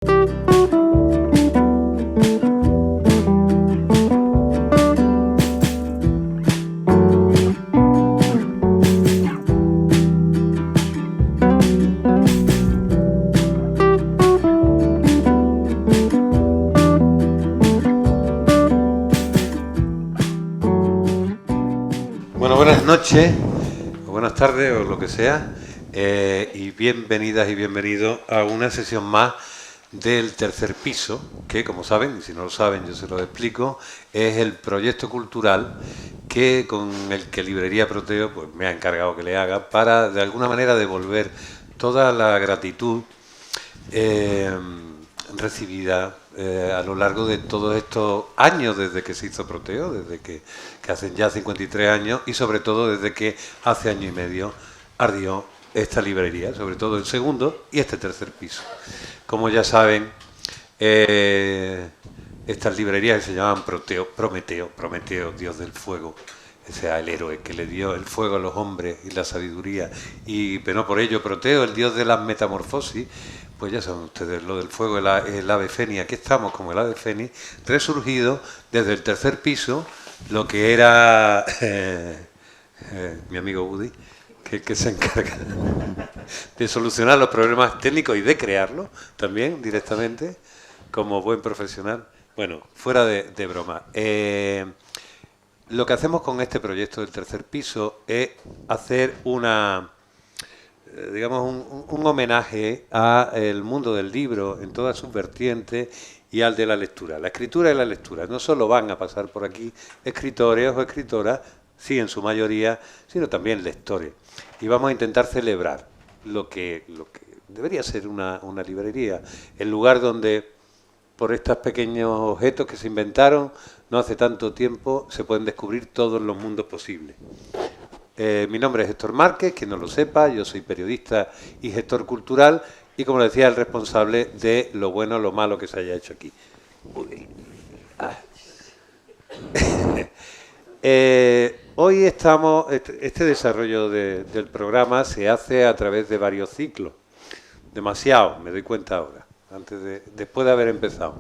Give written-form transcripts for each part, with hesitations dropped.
Bueno, buenas noches, o buenas tardes, o lo que sea, y bienvenidas y bienvenidos a una sesión más del Tercer Piso, que, como saben, y si no lo saben yo se lo explico, es el proyecto cultural con el que Librería Proteo pues, me ha encargado que le haga para, de alguna manera, devolver toda la gratitud recibida a lo largo de todos estos años desde que se hizo Proteo, desde que hacen ya 53 años y sobre todo desde que hace año y medio ardió esta librería, sobre todo el segundo y este tercer piso. Como ya saben, estas librerías se llamaban Prometeo, dios del fuego. Ese era el héroe que le dio el fuego a los hombres y la sabiduría. Pero no por ello Proteo, el dios de las metamorfosis. Pues ya saben ustedes, lo del fuego, el ave fénix. Aquí estamos como el ave fénix, resurgido desde el tercer piso, lo que era mi amigo Woody, que se encarga de solucionar los problemas técnicos y de crearlos también directamente, como buen profesional. Bueno, fuera de broma. Lo que hacemos con este proyecto del tercer piso es hacer digamos, un homenaje al mundo del libro en todas sus vertientes y al de la lectura. La escritura y la lectura no solo van a pasar por aquí escritores o escritoras, sí en su mayoría, sino también lectores. Y vamos a intentar celebrar lo que debería ser una librería, el lugar donde, por estos pequeños objetos que se inventaron no hace tanto tiempo, se pueden descubrir todos los mundos posibles. Mi nombre es Héctor Márquez, quien no lo sepa, yo soy periodista y gestor cultural y, como decía, el responsable de lo bueno o lo malo que se haya hecho aquí. Hoy estamos, este desarrollo del programa se hace a través de varios ciclos, demasiado, me doy cuenta ahora, después de haber empezado.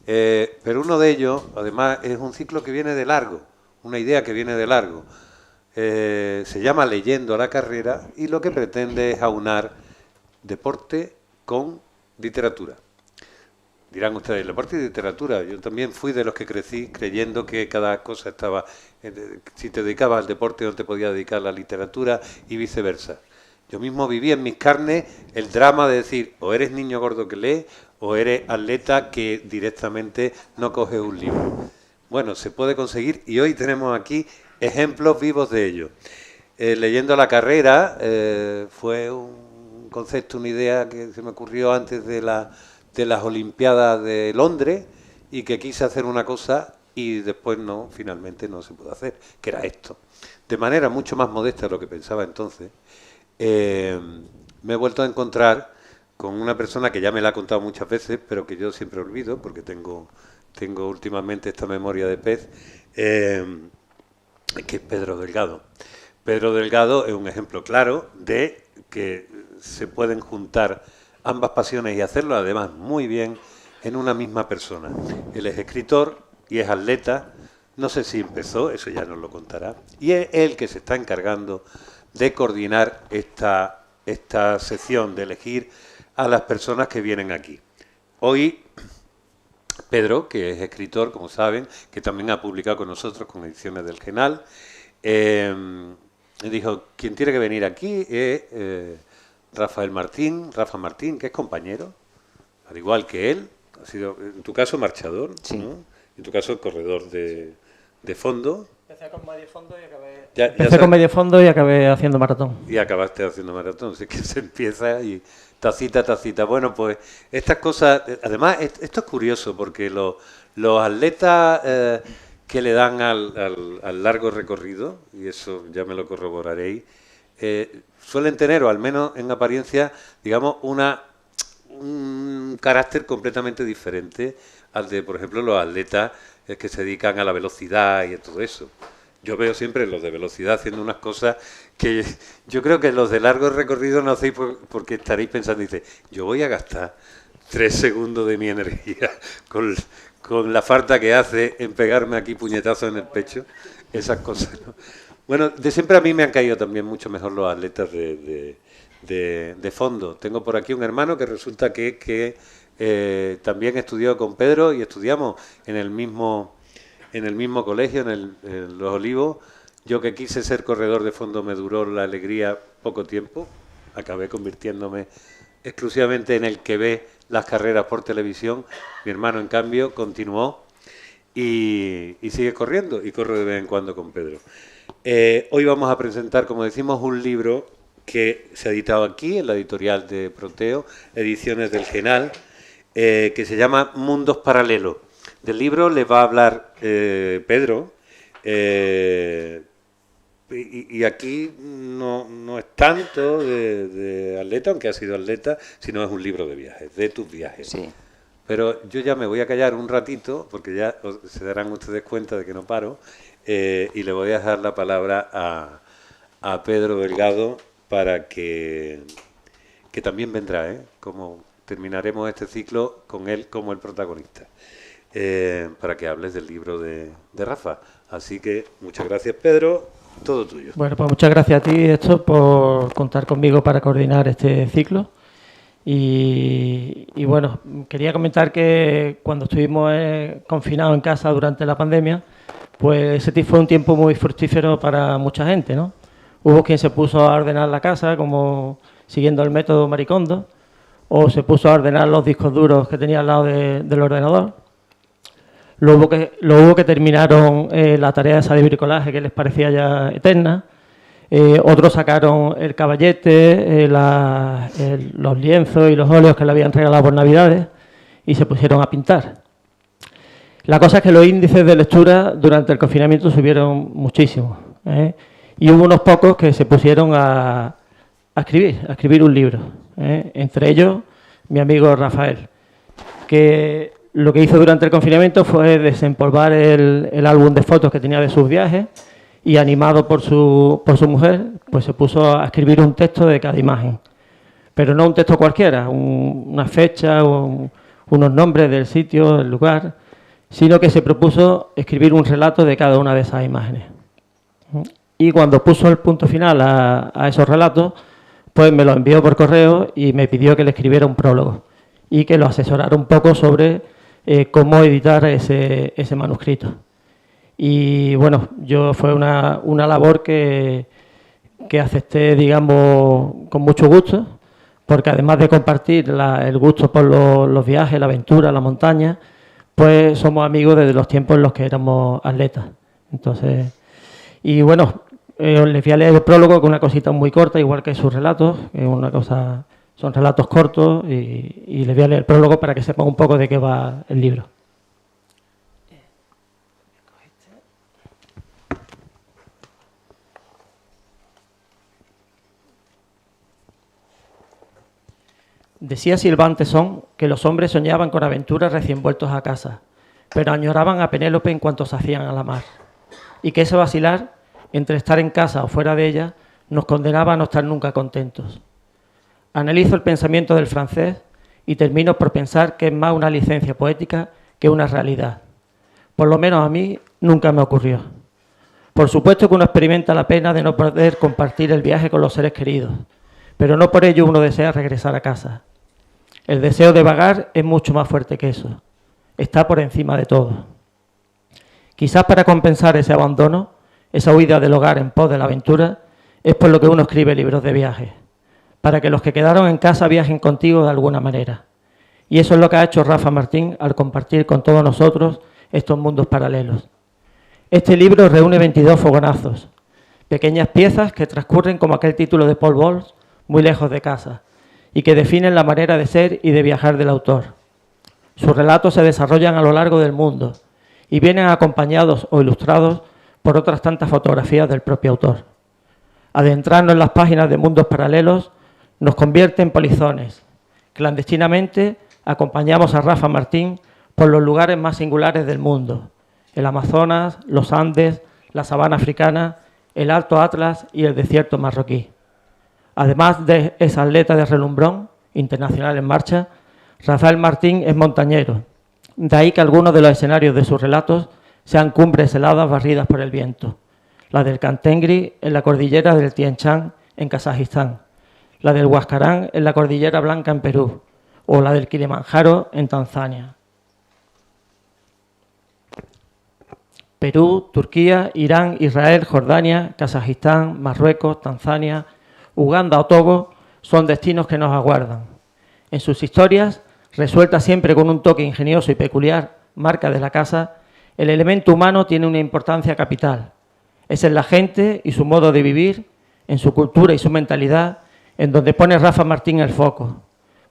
Pero uno de ellos, además, es un ciclo que viene de largo, una idea que viene de largo. Se llama Leyendo a la carrera y lo que pretende es aunar deporte con literatura. Dirán ustedes, deporte y literatura. Yo también fui de los que crecí creyendo que cada cosa estaba... si te dedicabas al deporte no te podías dedicar a la literatura y viceversa. Yo mismo viví en mis carnes el drama de decir, o eres niño gordo que lee, o eres atleta que directamente no coges un libro. Bueno, se puede conseguir y hoy tenemos aquí ejemplos vivos de ello. Leyendo la carrera fue un concepto, una idea que se me ocurrió antes de las Olimpiadas de Londres y que quise hacer una cosa y después finalmente no se pudo hacer, que era esto. De manera mucho más modesta de lo que pensaba entonces, me he vuelto a encontrar con una persona que ya me la ha contado muchas veces, pero que yo siempre olvido porque tengo últimamente esta memoria de pez, que es Pedro Delgado. Pedro Delgado es un ejemplo claro de que se pueden juntar ambas pasiones y hacerlo además muy bien en una misma persona. Él es escritor y es atleta, no sé si empezó, eso ya nos lo contará, y es él que se está encargando de coordinar esta sección, de elegir a las personas que vienen aquí. Hoy Pedro, que es escritor, como saben, que también ha publicado con nosotros con ediciones del Genal, dijo, quien tiene que venir aquí es Rafa Martín, que es compañero, al igual que él, ha sido, en tu caso, marchador, sí, ¿no? En tu caso, corredor de fondo. Empecé con medio fondo y acabé... Empecé con medio fondo y acabé haciendo maratón. Y acabaste haciendo maratón, así que se empieza y... Tacita. Bueno, pues estas cosas... Además, esto es curioso porque los atletas que le dan al largo recorrido, y eso ya me lo corroboraréis, suelen tener, o al menos en apariencia, digamos, un carácter completamente diferente al de, por ejemplo, los atletas que se dedican a la velocidad y a todo eso. Yo veo siempre los de velocidad haciendo unas cosas que yo creo que los de largo recorrido no hacéis porque estaréis pensando, dice, yo voy a gastar 3 segundos de mi energía con la falta que hace en pegarme aquí puñetazos en el pecho, esas cosas, ¿no? Bueno, de siempre a mí me han caído también mucho mejor los atletas de fondo. Tengo por aquí un hermano que resulta que también estudió con Pedro y estudiamos en el mismo colegio, en Los Olivos. Yo que quise ser corredor de fondo me duró la alegría poco tiempo. Acabé convirtiéndome exclusivamente en el que ve las carreras por televisión. Mi hermano, en cambio, continuó y sigue corriendo y corre de vez en cuando con Pedro. Hoy vamos a presentar, como decimos, un libro que se ha editado aquí en la editorial de Proteo, Ediciones del Genal, que se llama Mundos Paralelos. Del libro les va a hablar Pedro, y aquí no es tanto de atleta, aunque ha sido atleta, sino es un libro de viajes, de tus viajes. Sí. Pero yo ya me voy a callar un ratito, porque ya se darán ustedes cuenta de que no paro, y le voy a dejar la palabra a Pedro Delgado para que también vendrá, como terminaremos este ciclo con él como el protagonista, para que hables del libro de Rafa. Así que muchas gracias, Pedro, todo tuyo. Bueno, pues muchas gracias a ti, Héctor, por contar conmigo para coordinar este ciclo. Y bueno, quería comentar que cuando estuvimos confinados en casa durante la pandemia, pues ese fue un tiempo muy fructífero para mucha gente, ¿no? Hubo quien se puso a ordenar la casa, como siguiendo el método Maricondo, o se puso a ordenar los discos duros que tenía al lado del ordenador. Luego que terminaron la tarea esa de bricolaje que les parecía ya eterna. Otros sacaron el caballete, los lienzos y los óleos que le habían regalado por Navidades y se pusieron a pintar. La cosa es que los índices de lectura durante el confinamiento subieron muchísimo, y hubo unos pocos que se pusieron a escribir un libro, entre ellos mi amigo Rafael, que lo que hizo durante el confinamiento fue desempolvar el álbum de fotos que tenía de sus viajes y, animado por su mujer, pues se puso a escribir un texto de cada imagen. Pero no un texto cualquiera, una fecha, unos nombres del sitio, del lugar, sino que se propuso escribir un relato de cada una de esas imágenes. Y cuando puso el punto final a esos relatos, pues me lo envió por correo y me pidió que le escribiera un prólogo y que lo asesorara un poco sobre cómo editar ese manuscrito. Y bueno, fue una labor que acepté, digamos, con mucho gusto, porque además de compartir el gusto por los viajes, la aventura, la montaña, pues somos amigos desde los tiempos en los que éramos atletas. Entonces, y bueno, les voy a leer el prólogo, que es una cosita muy corta, igual que sus relatos, son relatos cortos, y les voy a leer el prólogo para que sepan un poco de qué va el libro. Decía Sylvain Tesson que los hombres soñaban con aventuras recién vueltos a casa, pero añoraban a Penélope en cuanto se hacían a la mar, y que ese vacilar entre estar en casa o fuera de ella nos condenaba a no estar nunca contentos. Analizo el pensamiento del francés y termino por pensar que es más una licencia poética que una realidad. Por lo menos a mí nunca me ocurrió. Por supuesto que uno experimenta la pena de no poder compartir el viaje con los seres queridos, pero no por ello uno desea regresar a casa. El deseo de vagar es mucho más fuerte que eso. Está por encima de todo. Quizás para compensar ese abandono, esa huida del hogar en pos de la aventura, es por lo que uno escribe libros de viaje, para que los que quedaron en casa viajen contigo de alguna manera. Y eso es lo que ha hecho Rafa Martín al compartir con todos nosotros estos mundos paralelos. Este libro reúne 22 fogonazos, pequeñas piezas que transcurren como aquel título de Paul Bowles, Muy lejos de casa, y que definen la manera de ser y de viajar del autor. Sus relatos se desarrollan a lo largo del mundo y vienen acompañados o ilustrados por otras tantas fotografías del propio autor. Adentrarnos en las páginas de mundos paralelos nos convierte en polizones. Clandestinamente acompañamos a Rafa Martín por los lugares más singulares del mundo: el Amazonas, los Andes, la sabana africana, el Alto Atlas y el desierto marroquí. Además de esa atleta de relumbrón, internacional en marcha, Rafael Martín es montañero, de ahí que algunos de los escenarios de sus relatos sean cumbres heladas barridas por el viento. La del Kantengri en la cordillera del Tien Shan en Kazajistán, la del Huascarán en la cordillera Blanca en Perú o la del Kilimanjaro en Tanzania. Perú, Turquía, Irán, Israel, Jordania, Kazajistán, Marruecos, Tanzania, Uganda o Togo son destinos que nos aguardan. En sus historias, resuelta siempre con un toque ingenioso y peculiar, marca de la casa, el elemento humano tiene una importancia capital. Es en la gente y su modo de vivir, en su cultura y su mentalidad, en donde pone Rafa Martín el foco.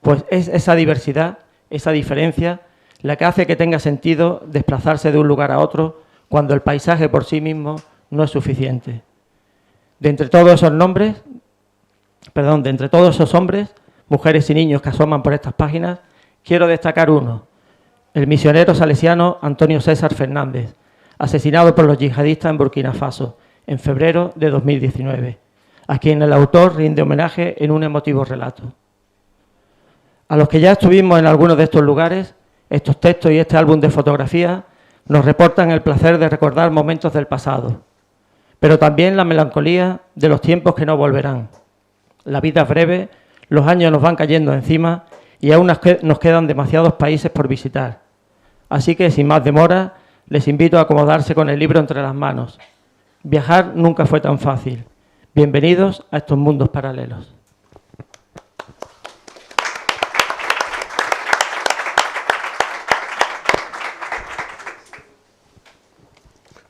Pues es esa diversidad, esa diferencia, la que hace que tenga sentido desplazarse de un lugar a otro cuando el paisaje por sí mismo no es suficiente. De entre todos esos hombres, mujeres y niños que asoman por estas páginas, quiero destacar uno, el misionero salesiano Antonio César Fernández, asesinado por los yihadistas en Burkina Faso en febrero de 2019, a quien el autor rinde homenaje en un emotivo relato. A los que ya estuvimos en algunos de estos lugares, estos textos y este álbum de fotografías nos reportan el placer de recordar momentos del pasado, pero también la melancolía de los tiempos que no volverán. La vida es breve, los años nos van cayendo encima y aún nos quedan demasiados países por visitar. Así que, sin más demora, les invito a acomodarse con el libro entre las manos. Viajar nunca fue tan fácil. Bienvenidos a estos mundos paralelos.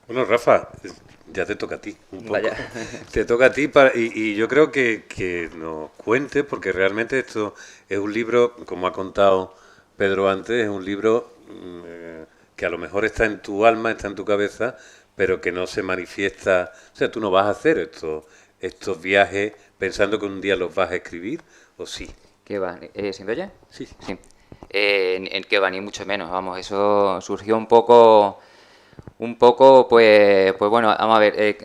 Bueno, Rafa, ya te toca a ti un poco. Vaya. Te toca a ti y yo creo que nos cuentes, porque realmente esto es un libro, como ha contado Pedro antes, es un libro que a lo mejor está en tu alma, está en tu cabeza, pero que no se manifiesta. O sea, tú no vas a hacer estos viajes pensando que un día los vas a escribir, ¿o sí? ¿Qué va? ¿Se me oye? Sí. Sí. En qué va, ni mucho menos. Vamos, eso surgió un poco, pues bueno, vamos a ver.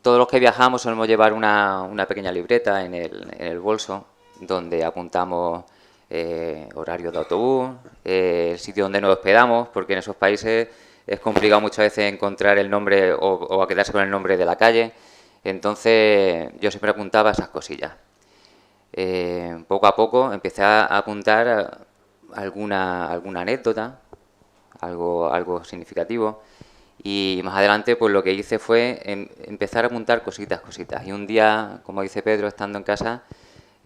Todos los que viajamos solemos llevar una pequeña libreta en el bolso, donde apuntamos horarios de autobús, el sitio donde nos hospedamos, porque en esos países es complicado muchas veces encontrar el nombre o a quedarse con el nombre de la calle. Entonces yo siempre apuntaba esas cosillas. Poco a poco empecé a apuntar alguna anécdota, algo significativo, y más adelante pues lo que hice fue empezar a apuntar cositas. Y un día, como dice Pedro, estando en casa,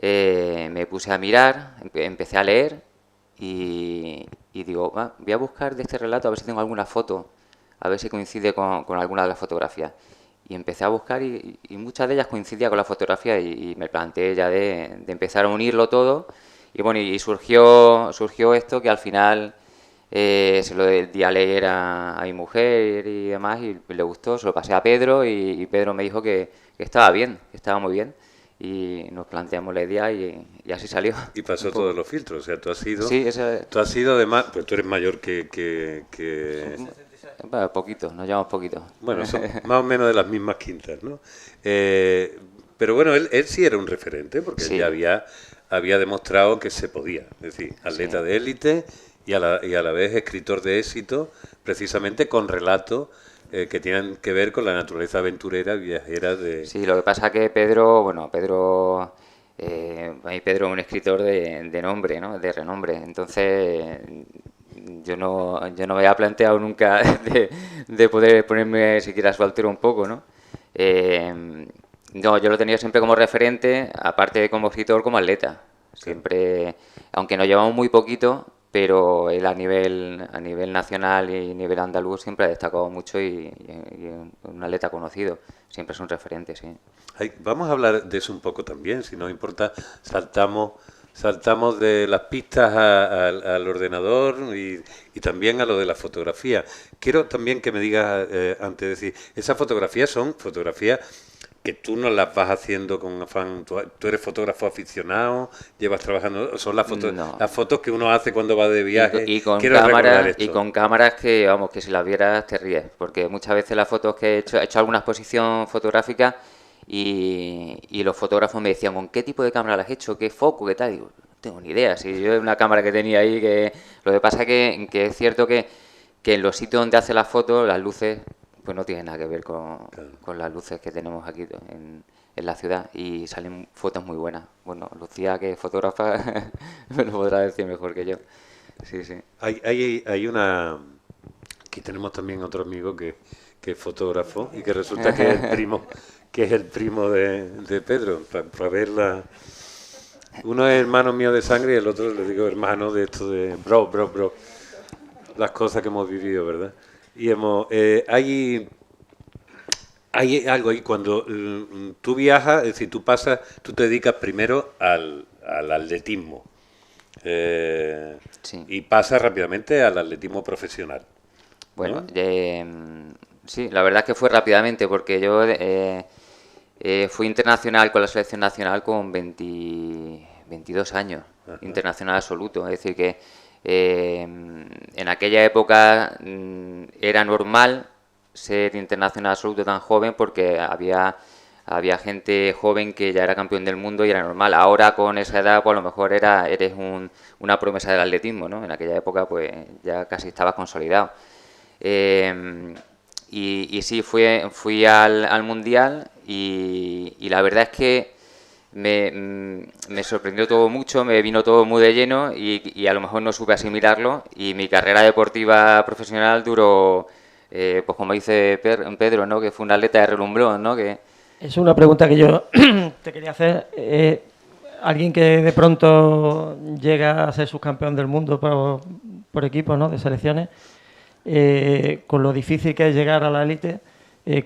me puse a mirar, empecé a leer y digo, voy a buscar de este relato a ver si tengo alguna foto, a ver si coincide con alguna de las fotografías. Y empecé a buscar y muchas de ellas coincidían con la fotografía y me planteé ya de empezar a unirlo todo. Y bueno, y surgió esto que al final se lo di a leer a mi mujer y demás y le gustó, se lo pasé a Pedro y Pedro me dijo que estaba bien, que estaba muy bien. Y nos planteamos la idea y así salió. Y pasó todos los filtros, o sea, tú has sido... Sí, tú has sido además, pues tú eres mayor que... Bueno, poquito, nos llevamos poquito. Bueno, son más o menos de las mismas quintas, ¿no? Pero bueno, él sí era un referente, porque Sí. él ya había demostrado que se podía. Es decir, atleta Sí. de élite y a la vez escritor de éxito, precisamente con relatos que tienen que ver con la naturaleza aventurera, viajera de... Sí, lo que pasa que Pedro es un escritor de nombre, ¿no? De renombre. Entonces, yo no me había planteado nunca de poder ponerme siquiera a su altura un poco, ¿no? No, yo lo tenía siempre como referente, aparte de como escritor, como atleta. Siempre, aunque nos llevamos muy poquito, pero él a nivel nacional y nivel andaluz siempre ha destacado mucho y un atleta conocido. Siempre es un referente, sí. Vamos a hablar de eso un poco también, si no importa, saltamos de las pistas al ordenador y también a lo de la fotografía. Quiero también que me digas, antes de decir, esas fotografías son fotografías que tú no las vas haciendo con afán, tú eres fotógrafo aficionado, llevas trabajando, son las fotos, No. las fotos que uno hace cuando va de viaje. Y con Quiero recordar cámaras esto. y con cámaras que, vamos, que si las vieras te ríes, porque muchas veces las fotos que he hecho alguna exposición fotográfica y los fotógrafos me decían, ¿con qué tipo de cámara las has hecho? ¿Qué foco? ¿Qué tal? Digo, tengo ni idea. Si yo una cámara que tenía ahí, que lo que pasa que es cierto que en los sitios donde hace las fotos, las luces, pues no tienen nada que ver con las luces que tenemos aquí en la ciudad, y salen fotos muy buenas. Bueno, Lucía, que es fotógrafa, me lo podrá decir mejor que yo. Sí, sí. Hay una... Aquí tenemos también otro amigo que es fotógrafo y que resulta que es el primo de Pedro, para verla. Uno es hermano mío de sangre y el otro, le digo, hermano de esto de bro. Las cosas que hemos vivido, ¿verdad? Y hay algo ahí cuando tú viajas, es decir, tú te dedicas primero al atletismo. Sí. Y pasas rápidamente al atletismo profesional. Bueno, ¿no? sí, la verdad es que fue rápidamente, porque yo fui internacional con la selección nacional con 22 años, ajá, internacional absoluto. Es decir, que en aquella época era normal ser internacional absoluto tan joven, porque había gente joven que ya era campeón del mundo y era normal. Ahora, con esa edad, pues a lo mejor eres una promesa del atletismo, ¿no? En aquella época pues ya casi estabas consolidado. Y sí, fui al Mundial y la verdad es que me sorprendió todo mucho, me vino todo muy de lleno y a lo mejor no supe asimilarlo, y mi carrera deportiva profesional duró, pues como dice Pedro, ¿no? Que fue un atleta de relumbrón, ¿no? Que... Es una pregunta que yo te quería hacer. Alguien que de pronto llega a ser subcampeón del mundo por equipos, ¿no? De selecciones, con lo difícil que es llegar a la élite,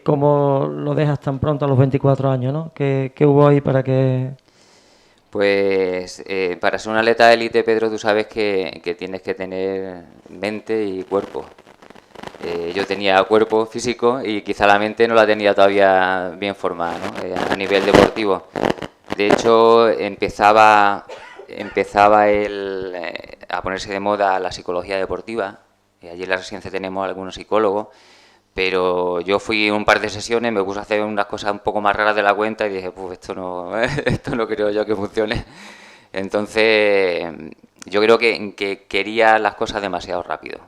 ¿cómo lo dejas tan pronto a los 24 años, ¿no? ¿Qué hubo ahí para que...? Pues para ser un atleta de élite, Pedro, tú sabes que tienes que tener mente y cuerpo. Yo tenía cuerpo físico y quizá la mente no la tenía todavía bien formada, ¿no? A nivel deportivo. De hecho, empezaba a ponerse de moda la psicología deportiva. Allí en la residencia tenemos algunos psicólogos, pero yo fui un par de sesiones, me puse a hacer unas cosas un poco más raras de la cuenta y dije, pues esto no creo yo que funcione. Entonces, yo creo que quería las cosas demasiado rápido.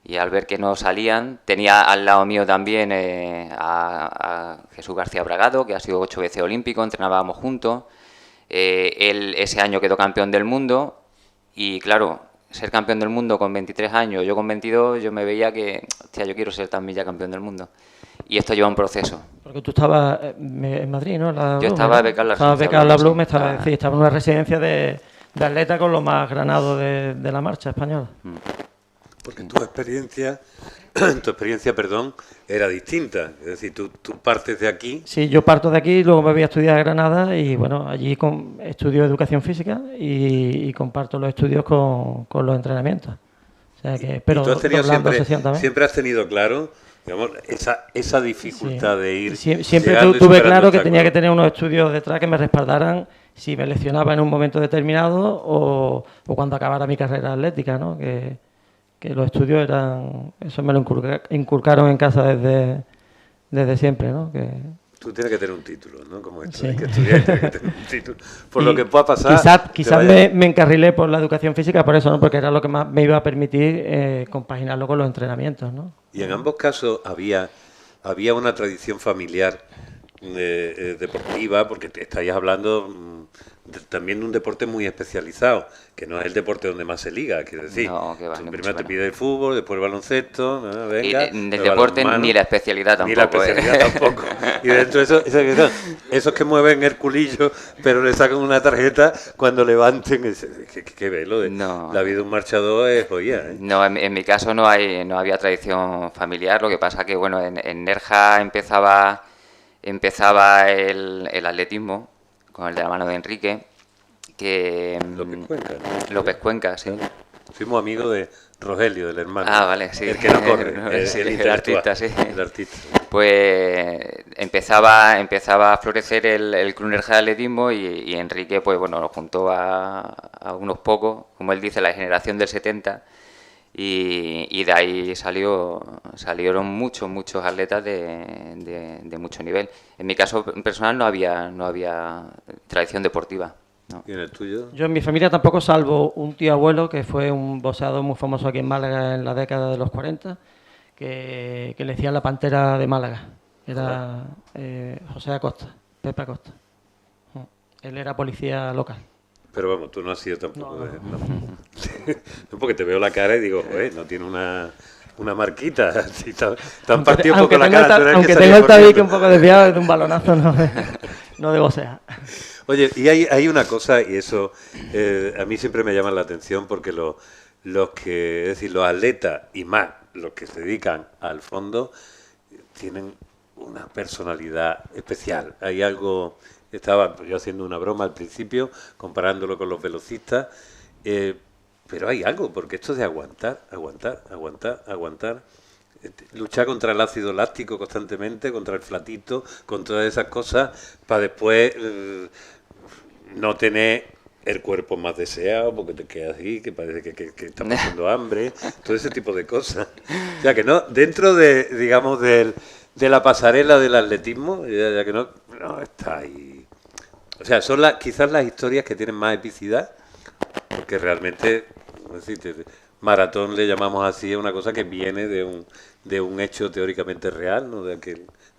Y al ver que no salían, tenía al lado mío también a Jesús García Bragado, que ha sido 8 veces olímpico, entrenábamos juntos. Él ese año quedó campeón del mundo y claro, ser campeón del mundo con 23 años, yo con 22, yo me veía que, hostia, yo quiero ser también ya campeón del mundo. Y esto lleva un proceso. Porque tú estabas en Madrid, ¿no? Yo estaba becado en la Blume, estaba en una residencia de atleta con lo más granado de la marcha española. Porque tu experiencia, era distinta. Es decir, tú partes de aquí. Sí, yo parto de aquí, luego me voy a estudiar a Granada y bueno, allí estudio educación física y comparto los estudios con los entrenamientos. O sea que, pero ¿Y tú has tenido siempre has tenido claro, digamos, esa dificultad de ir? Siempre tuve claro que tenía que tener unos estudios detrás que me respaldaran si me lesionaba en un momento determinado o cuando acabara mi carrera atlética, ¿no? Que los estudios eso me lo inculcaron en casa desde siempre, ¿no? Que tú tienes que tener un título, ¿no? Como esto, sí. Hay que estudiar, tienes que tener un título. Por lo que pueda pasar... Quizás me encarrilé por la educación física por eso, ¿no? Porque era lo que más me iba a permitir compaginarlo con los entrenamientos, ¿no? Y en ambos casos había una tradición familiar deportiva, porque estáis hablando también de un deporte muy especializado, que no es el deporte donde más se liga, quiero decir. No, que va, primero te pide el fútbol, después el baloncesto, venga. Y del deporte ni la especialidad tampoco. Ni la especialidad tampoco. Y dentro de esos que mueven el culillo, pero le sacan una tarjeta cuando levanten. ¿Qué velo? No. La vida de un marchador es joya, ¿eh? No, en mi caso no había tradición familiar. Lo que pasa que, bueno, en Nerja empezaba el atletismo con el de la mano de Enrique, que López Cuenca, sí. Fuimos amigos de Rogelio, del hermano. Ah, vale, sí. El que no corre, sí, el artista, sí. El artista. Pues empezaba a florecer el Club Nerja de Atletismo y Enrique, pues bueno, nos juntó a unos pocos, como él dice, la generación del 70, y de ahí salieron muchos atletas de mucho nivel. En mi caso personal no había tradición deportiva. ¿Y en el tuyo? Yo en mi familia tampoco, salvo un tío abuelo que fue un boxeador muy famoso aquí en Málaga en la década de los 40, que le decían la Pantera de Málaga. Era José Acosta, Pepe Acosta. Él era policía local. Pero vamos, tú no has sido tampoco No. de... No, porque te veo la cara y digo, no tiene una marquita. Así, tan partido un poco la cara. Aunque tengo el tabique un poco desviado de un balonazo, no de boxear. Oye, y hay una cosa, y eso a mí siempre me llama la atención, porque los atletas, y más los que se dedican al fondo, tienen una personalidad especial. Hay algo... Estaba yo haciendo una broma al principio, comparándolo con los velocistas, pero hay algo, porque esto es de aguantar, luchar contra el ácido láctico constantemente, contra el flatito, contra esas cosas, para después no tener el cuerpo más deseado, porque te quedas así, que parece que estás pasando hambre, todo ese tipo de cosas. O sea, que no, dentro de, digamos, de la pasarela del atletismo, ya que no está ahí. O sea, son quizás las historias que tienen más epicidad, porque realmente, es decir, maratón le llamamos así a una cosa que viene de un hecho teóricamente real, ¿no? De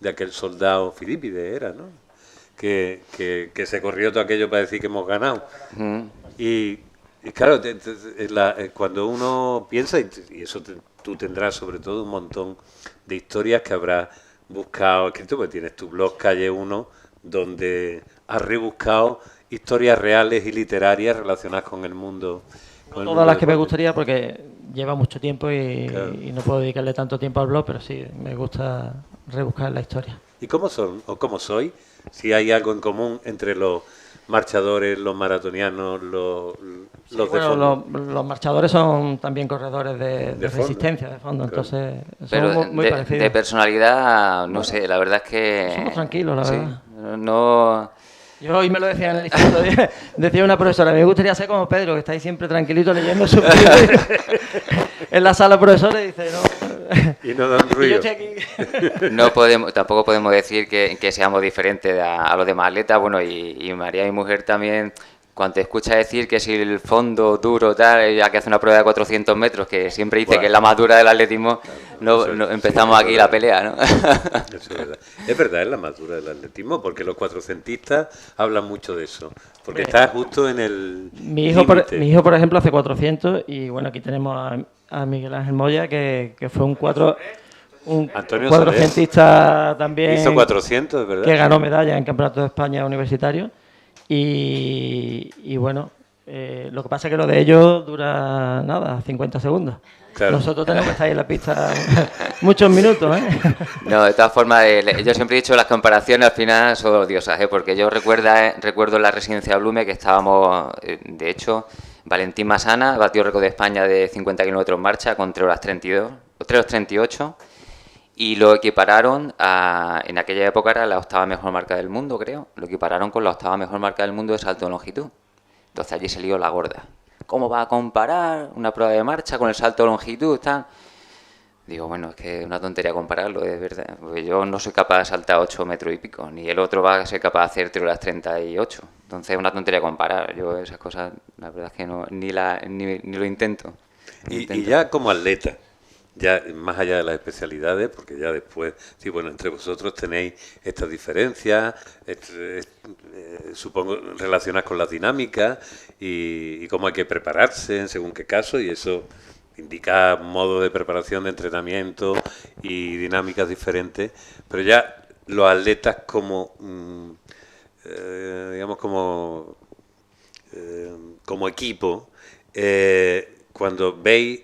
aquel soldado Filípides era, ¿no? Que se corrió todo aquello para decir que hemos ganado. Y claro, cuando uno piensa, y eso tú tendrás sobre todo un montón de historias que habrás buscado, escrito, porque tienes tu blog Calle 1, donde has rebuscado historias reales y literarias relacionadas con el mundo. Todas las que me gustaría, porque lleva mucho tiempo Claro. y no puedo dedicarle tanto tiempo al blog, pero sí, me gusta rebuscar la historia. ¿Y cómo son, o cómo sois? Si hay algo en común entre los marchadores, los maratonianos, los de fondo. Los marchadores son también corredores de fondo. Resistencia, de fondo, Claro. entonces Pero son muy parecidos. de personalidad, no sé, la verdad es que... Somos tranquilos, la sí, verdad. no... Yo hoy me lo decía en el instituto, decía una profesora, me gustaría ser como Pedro, que está ahí siempre tranquilito leyendo su libro. En la sala, profesor, y dice, no... Y no dan Y yo ruido. estoy aquí. Tampoco podemos decir que seamos diferentes a los demás atletas. Bueno, y María, mi mujer, también, cuando te escucha decir que si el fondo duro, tal, ya que hace una prueba de 400 metros, que siempre dice Bueno. que es la más dura del atletismo, Eso empezamos aquí la pelea, ¿no? Eso es verdad, es la más dura del atletismo, porque los cuatrocentistas hablan mucho de eso, porque está justo en el Mi hijo, límite. por ejemplo, hace 400 y bueno, aquí tenemos a Miguel Ángel Moya, que fue un Antonio cuatrocentista también. Hizo 400, es verdad. Que ganó medalla en Campeonato de España universitario. Y bueno, lo que pasa es que lo de ellos dura nada, 50 segundos. Claro. Nosotros tenemos que estar ahí en la pista muchos minutos, ¿eh? No, de todas formas, yo siempre he dicho las comparaciones al final son odiosas, ¿eh? Porque yo recuerdo en la residencia Blume que estábamos, de hecho, Valentín Masana batió récord de España de 50 kilómetros en marcha con 3 horas 32, 3 horas 38, y lo equipararon en aquella época era la octava mejor marca del mundo, creo, lo equipararon con la octava mejor marca del mundo de salto de longitud. Entonces allí se lió la gorda. ¿Cómo va a comparar una prueba de marcha con el salto de longitud? Tal. Digo, bueno, es que es una tontería compararlo, es verdad. Porque yo no soy capaz de saltar 8 metros y pico, ni el otro va a ser capaz de hacer 3 horas 38. Entonces es una tontería comparar. Yo esas cosas, la verdad es que no, ni lo intento. Y ya como atleta, ya más allá de las especialidades, porque ya después, sí, bueno, entre vosotros tenéis estas diferencias, supongo relacionadas con las dinámicas y cómo hay que prepararse en según qué caso, y eso indica modo de preparación de entrenamiento y dinámicas diferentes, pero ya los atletas como, digamos, como equipo, cuando veis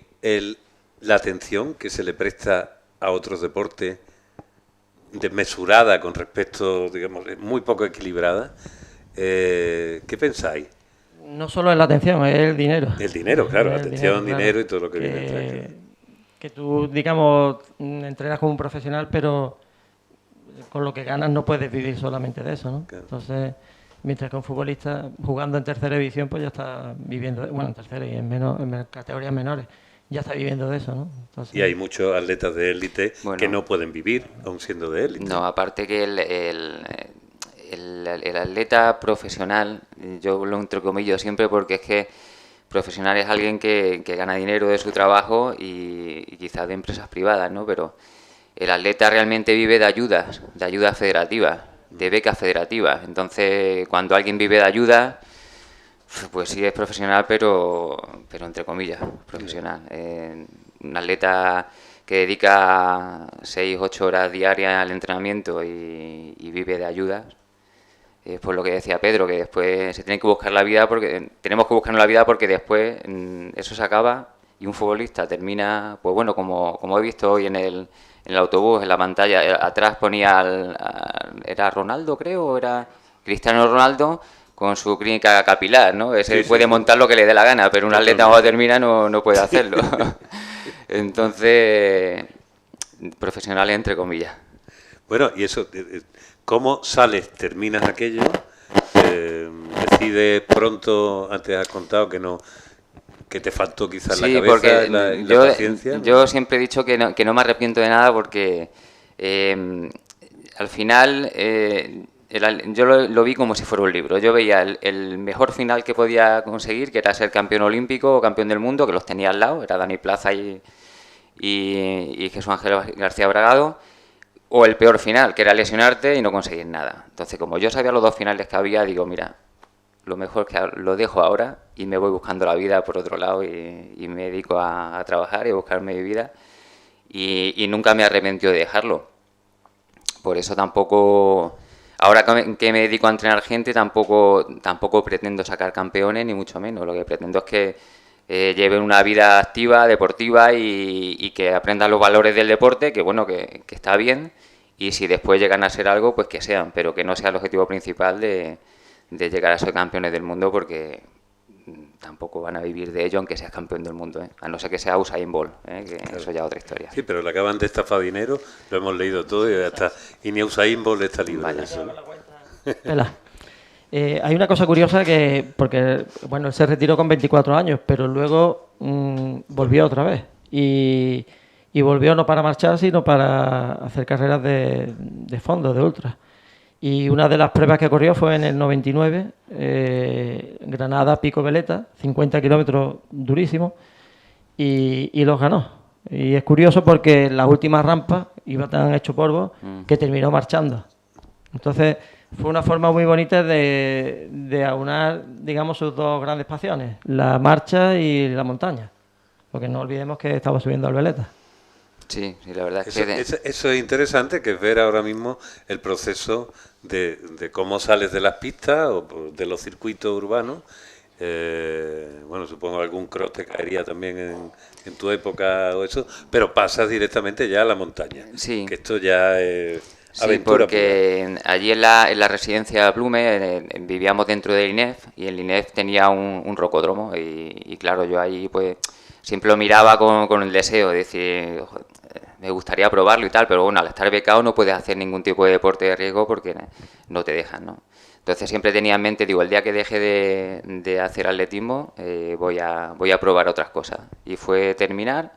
la atención que se le presta a otros deportes desmesurada con respecto, digamos, muy poco equilibrada, ¿qué pensáis? No solo es la atención, es el dinero. El dinero, claro, El atención, claro. dinero y todo lo que viene detrás. Que tú, digamos, entrenas como un profesional, pero con lo que ganas no puedes vivir solamente de eso, ¿no? Claro. Entonces, mientras que un futbolista jugando en tercera división, pues ya está viviendo, bueno, en tercera y en categorías menores, ya está viviendo de eso, ¿no? Entonces, Y hay muchos atletas de élite Bueno. que no pueden vivir, aun siendo de élite. No, aparte que el atleta profesional, yo lo entrecomillo siempre porque es que profesional es alguien que gana dinero de su trabajo y quizás de empresas privadas, ¿no? Pero el atleta realmente vive de ayudas federativas, de becas federativas. Entonces, cuando alguien vive de ayudas, pues sí es profesional, pero entre comillas, profesional. Un atleta que dedica 6-8 horas diarias al entrenamiento y vive de ayudas, es por lo que decía Pedro, que después se tiene que buscar la vida, porque tenemos que buscarnos la vida porque después eso se acaba y un futbolista termina, pues bueno, como he visto hoy en el autobús, en la pantalla, atrás ponía era Ronaldo, creo, o era Cristiano Ronaldo, con su clínica capilar, ¿no? Ese puede montar lo que le dé la gana, pero un atleta cuando termina no puede hacerlo. Entonces, profesionales entre comillas. Bueno, y eso, ¿cómo sales, terminas aquello? Decides pronto, antes has contado que te faltó quizás la cabeza porque y la paciencia. Yo siempre he dicho que no me arrepiento de nada porque al final yo lo vi como si fuera un libro. Yo veía el mejor final que podía conseguir, que era ser campeón olímpico o campeón del mundo, que los tenía al lado, era Dani Plaza y Jesús Ángel García Bragado, o el peor final, que era lesionarte y no conseguir nada. Entonces, como yo sabía los dos finales que había, digo, mira, lo mejor es que lo dejo ahora y me voy buscando la vida por otro lado y me dedico a trabajar y a buscarme mi vida. Y nunca me arrepentí de dejarlo. Por eso tampoco, ahora que me dedico a entrenar gente, tampoco pretendo sacar campeones, ni mucho menos. Lo que pretendo es que lleven una vida activa, deportiva y que aprendan los valores del deporte, que bueno, que está bien. Y si después llegan a ser algo, pues que sean, pero que no sea el objetivo principal de llegar a ser campeones del mundo, porque tampoco van a vivir de ello aunque seas campeón del mundo, ¿eh? A no ser que sea Usain Bolt, que claro. Eso ya es otra historia. Sí, pero le acaban de estafar dinero, lo hemos leído todo y ni Usain Bolt está libre de eso, ¿no? Hay una cosa curiosa porque bueno, él se retiró con 24 años, pero luego volvió otra vez y volvió no para marchar, sino para hacer carreras de fondo, de ultra. Y una de las pruebas que corrió fue en el 99, Granada Pico Veleta, 50 kilómetros durísimos, y los ganó. Y es curioso porque en las últimas rampas iba tan hecho polvo que terminó marchando. Entonces fue una forma muy bonita de aunar, digamos, sus dos grandes pasiones, la marcha y la montaña. Porque no olvidemos que estaba subiendo al Veleta. Sí, la verdad es que... Eso es interesante, que es ver ahora mismo el proceso de cómo sales de las pistas o de los circuitos urbanos. Bueno, supongo que algún cross te caería también en tu época o eso, pero pasas directamente ya a la montaña. Sí. Que esto ya es sí, aventura porque pura. Allí en la residencia Blume vivíamos dentro del INEF y el INEF tenía un rocódromo y claro, yo ahí pues siempre lo miraba con el deseo de decir, me gustaría probarlo y tal, pero bueno, al estar becado no puedes hacer ningún tipo de deporte de riesgo porque no te dejan, ¿no? Entonces siempre tenía en mente, digo, el día que deje de hacer atletismo voy a probar otras cosas. Y fue terminar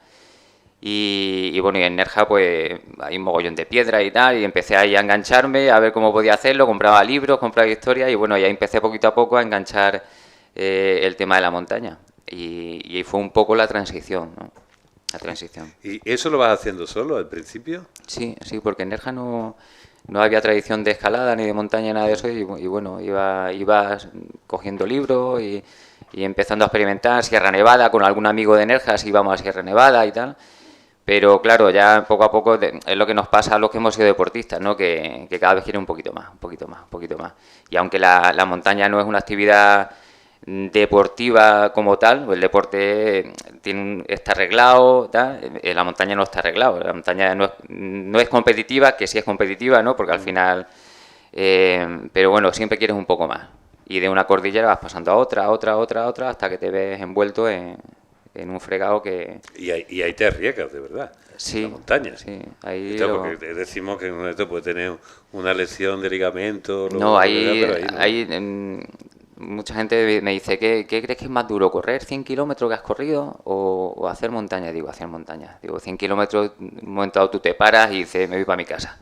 y bueno, y en Nerja pues hay un mogollón de piedra y tal, y empecé ahí a engancharme, a ver cómo podía hacerlo, compraba libros, compraba historias y bueno, ya empecé poquito a poco a enganchar el tema de la montaña. Y fue un poco la transición, ¿no? La transición. ¿Y eso lo vas haciendo solo al principio? Sí, porque en Nerja no había tradición de escalada ni de montaña, nada de eso, y bueno, iba cogiendo libros y empezando a experimentar Sierra Nevada, con algún amigo de Nerja, si íbamos a Sierra Nevada y tal. Pero claro, ya poco a poco es lo que nos pasa a los que hemos sido deportistas, ¿no? Que cada vez quiere un poquito más. Y aunque la montaña no es una actividad deportiva como tal, el deporte está arreglado, ¿tal? La montaña no está arreglado, la montaña no es competitiva, que sí es competitiva, ¿no? Porque al final, pero bueno, siempre quieres un poco más, y de una cordillera vas pasando a otra, hasta que te ves envuelto en un fregado que... Y ahí te arriesgas, de verdad, sí, en la montaña. Sí, ahí porque decimos que en esto puede tener una lesión de ligamento... No, mucha gente me dice, ¿qué crees que es más duro? ¿Correr 100 kilómetros que has corrido o hacer montaña? Digo, hacer montaña. Digo, 100 kilómetros, un momento dado tú te paras y dices, me voy para mi casa.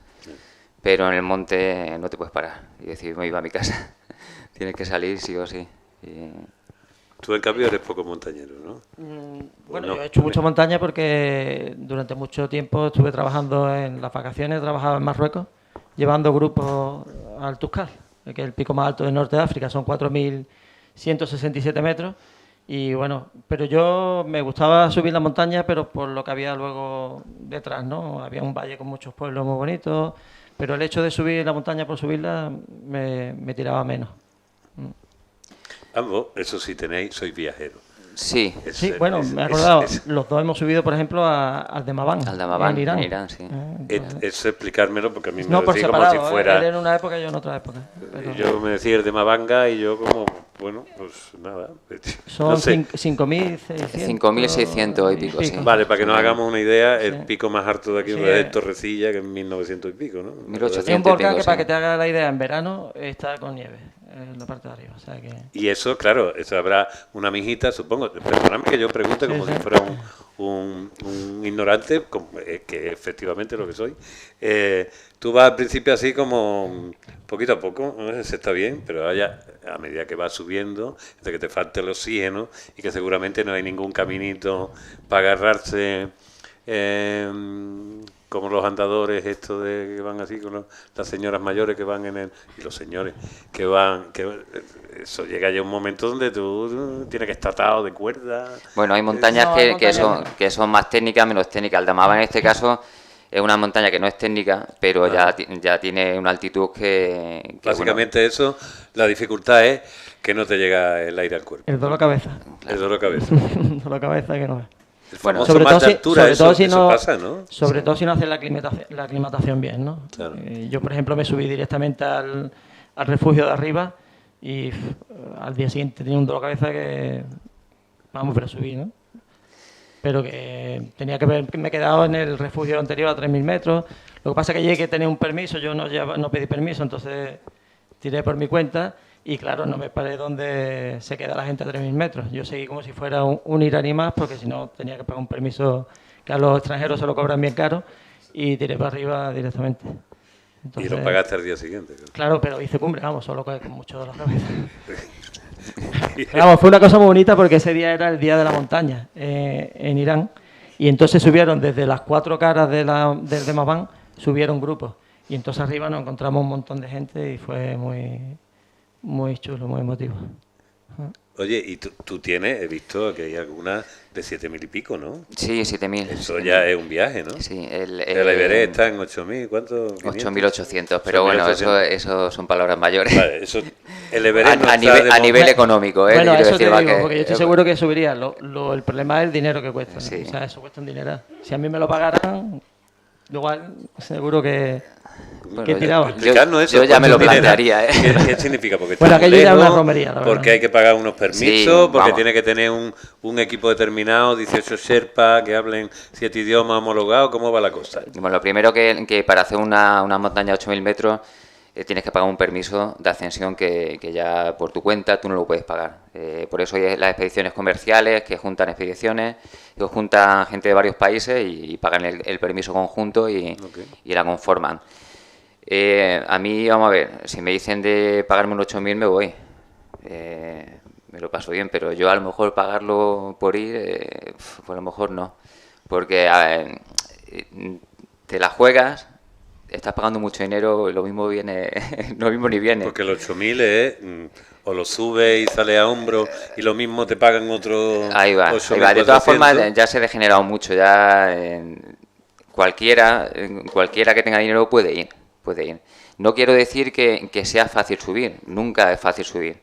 pero en el monte no te puedes parar y decir, me iba a mi casa. Tienes que salir sí o sí. Y... Tú, en cambio, eres poco montañero, ¿no? Bueno, no? yo he hecho mucha montaña porque durante mucho tiempo estuve trabajando en las vacaciones, trabajaba en Marruecos, llevando grupos al Touzkal, que es el pico más alto del norte de África, son 4.167 metros. Y bueno, pero yo me gustaba subir la montaña, pero por lo que había luego detrás, ¿no? Había un valle con muchos pueblos muy bonitos, pero el hecho de subir la montaña por subirla me tiraba menos. Ambos, eso sí tenéis, sois viajeros. Sí, Sí, bueno, me he acordado, los dos hemos subido, por ejemplo, al de Mabán, al de Mabán, en Irán. sí. Eso explicármelo, porque a mí me No, lo por decía como separado, si fuera... él en una época y yo en otra época. Pero Yo me decía el de Mabanga y yo como, bueno, pues nada. son No sé. 5.600. 5.600 y pico, sí. Vale, para que nos hagamos una idea, el Sí. pico más alto de aquí Sí, es Torrecilla, que es 1.900 y pico, ¿no? 1.800. Es un volcán pico, que, para sí. que te haga la idea, en verano está con nieve, en la parte de arriba. O sea que... Y eso, claro, eso habrá una mijita, supongo. Perdóname que yo pregunte como Sí, si sí. fuera un ignorante, que efectivamente lo que soy. Tú vas al principio así como poquito a poco, ¿no? Se está bien, pero a medida que vas subiendo, de que te falte el oxígeno y que seguramente no hay ningún caminito para agarrarse, como los andadores estos que van así con las señoras mayores que van y los señores que van, eso llega ya un momento donde tú tienes que estar atado de cuerda. Bueno, hay montañas No, hay que montañas que son más técnicas, menos técnicas. El de Mabán en este caso es una montaña que no es técnica, pero ya tiene una altitud que Básicamente eso, la dificultad es que no te llega el aire al cuerpo. El dolor cabeza. El dolor de cabeza. El dolor cabeza que no es. El Bueno, famoso Sobre mal todo, de si, altura, sobre eso, todo si eso no, pasa, ¿no? sobre todo si no haces la aclimatación bien, ¿no? Claro. Yo, por ejemplo, me subí directamente al refugio de arriba y al día siguiente tenía un dolor de cabeza que, vamos, pero subí, ¿no? Pero que tenía que haberme quedado en el refugio anterior a 3.000 metros. Lo que pasa es que llegué que tenía un permiso, yo no pedí permiso, entonces tiré por mi cuenta y claro, no me paré donde se queda la gente a 3.000 metros. Yo seguí como si fuera un iraní más, porque si no tenía que pagar un permiso que a los extranjeros se lo cobran bien caro y tiré para arriba directamente. Entonces, Y lo pagaste al día siguiente. claro, pero hice cumbre, vamos, solo con mucho dolor de cabeza. Vamos, fue una cosa muy bonita porque ese día era el día de la montaña en Irán y entonces subieron desde las 4 caras del de Mabán, subieron grupos y entonces arriba nos encontramos un montón de gente y fue muy chulo, muy emotivo. Oye, y tú tienes, he visto que hay algunas de 7.000 y pico, ¿no? Sí, 7.000. Eso ya es un viaje, ¿no? Sí, El Everest está en 8.000, ¿cuánto? 8.800, pero bueno, 8.800. eso son palabras mayores. Vale, eso, el Everest no A está de nivel moda. económico, ¿eh? Bueno, Quiero eso te decir, va digo, que- porque yo estoy seguro que subiría. El problema es el dinero que cuesta. ¿no? Sí. O sea, eso cuesta un dinero. Si a mí me lo pagaran, igual seguro que Bueno, tiraba. Explicarnos eso. yo ya me lo ¿cuánto dinero? plantearía, ¿eh? ¿Qué significa? Porque Bueno, está aquello ya es lejos, una romería, la verdad. porque hay que pagar unos permisos, Sí, porque vamos. tiene que tener un equipo determinado, 18 Sherpa, que hablen 7 idiomas homologados. ¿Cómo va la cosa? Bueno, lo primero que para hacer una montaña de 8.000 metros tienes que pagar un permiso de ascensión que ya por tu cuenta tú no lo puedes pagar. Por eso hay las expediciones comerciales que juntan expediciones, que juntan gente de varios países y pagan el permiso conjunto y la conforman. A mí, vamos a ver, si me dicen de pagarme un 8.000 me voy. Me lo paso bien, pero yo a lo mejor pagarlo por ir, pues a lo mejor no. Porque a ver, te la juegas, estás pagando mucho dinero, lo mismo viene, lo mismo ni viene. Porque los 8.000 es, o lo subes y sale a hombro y lo mismo te pagan otro Ahí va, ahí 8.400. va. De todas formas, ya se ha degenerado mucho. Ya cualquiera que tenga dinero puede ir. No quiero decir que sea fácil subir, nunca es fácil subir.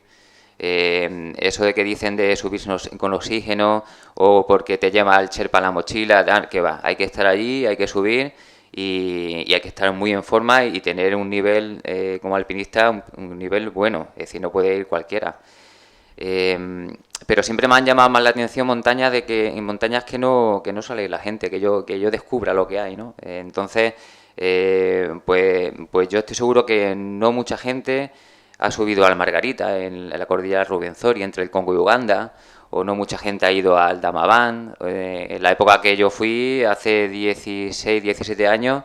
Eso de que dicen de subir con oxígeno o porque te lleva el Sherpa la mochila, que va, hay que estar allí, hay que subir y hay que estar muy en forma y tener un nivel como alpinista, un nivel bueno, es decir, no puede ir cualquiera. Pero siempre me han llamado más la atención montañas en montañas que no sale la gente, que yo descubra lo que hay, ¿no? Entonces, pues yo estoy seguro que no mucha gente ha subido al Margarita en la cordillera Rubenzori entre el Congo y Uganda, o no mucha gente ha ido al Damavand. En la época que yo fui, hace 16, 17 años,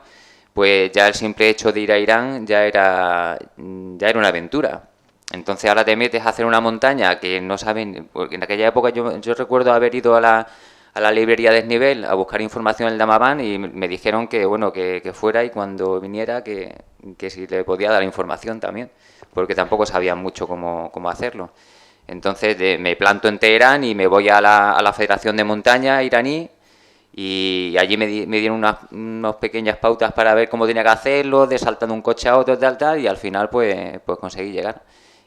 pues ya el simple hecho de ir a Irán ya era una aventura. Entonces ahora te metes a hacer una montaña que no saben, porque en aquella época yo recuerdo haber ido a la librería Desnivel a buscar información en el Damavand y me dijeron que bueno que fuera y cuando viniera que si le podía dar información también, porque tampoco sabían mucho cómo hacerlo. Entonces me planto en Teherán y me voy a la Federación de Montaña iraní y allí me dieron unas pequeñas pautas para ver cómo tenía que hacerlo, de saltando un coche a otro, tal, y al final pues conseguí llegar.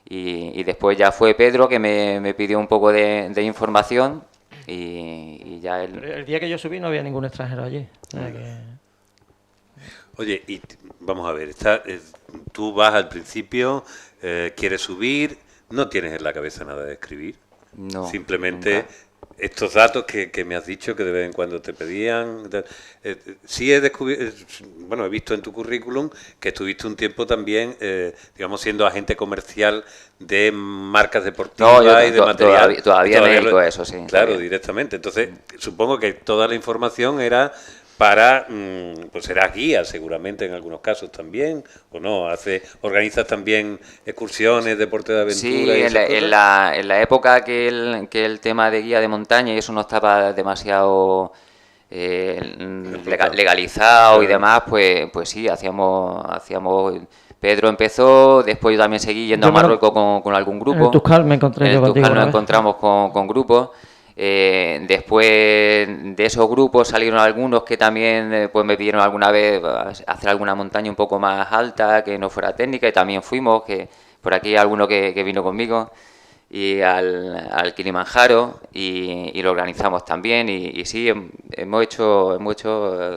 Y después ya fue Pedro que me pidió un poco de información y ya él... El día que yo subí no había ningún extranjero allí. Oye, y vamos a ver, tú vas al principio, quieres subir, no tienes en la cabeza nada de escribir. No, simplemente nunca. Estos datos que me has dicho que de vez en cuando te pedían. Sí he descubierto, bueno, he visto en tu currículum que estuviste un tiempo también, digamos, siendo agente comercial de marcas deportivas y de material. Todavía me dedico a eso, sí. Claro, todavía. directamente. Entonces, supongo que toda la información era para, pues serás guía seguramente en algunos casos también, o no, organizas también excursiones, deporte de aventura. Sí, y en la época que el tema de guía de montaña y eso no estaba demasiado legalizado y demás, pues sí, hacíamos Pedro empezó, después yo también seguí yendo a Marruecos con algún grupo. En el Tuscal me encontré yo contigo. En el Tuscal nos encontramos con grupos. Después de esos grupos salieron algunos que también pues me pidieron alguna vez hacer alguna montaña un poco más alta, que no fuera técnica, y también fuimos, que por aquí hay alguno que vino conmigo, y al Kilimanjaro, y lo organizamos también, y sí, hemos hecho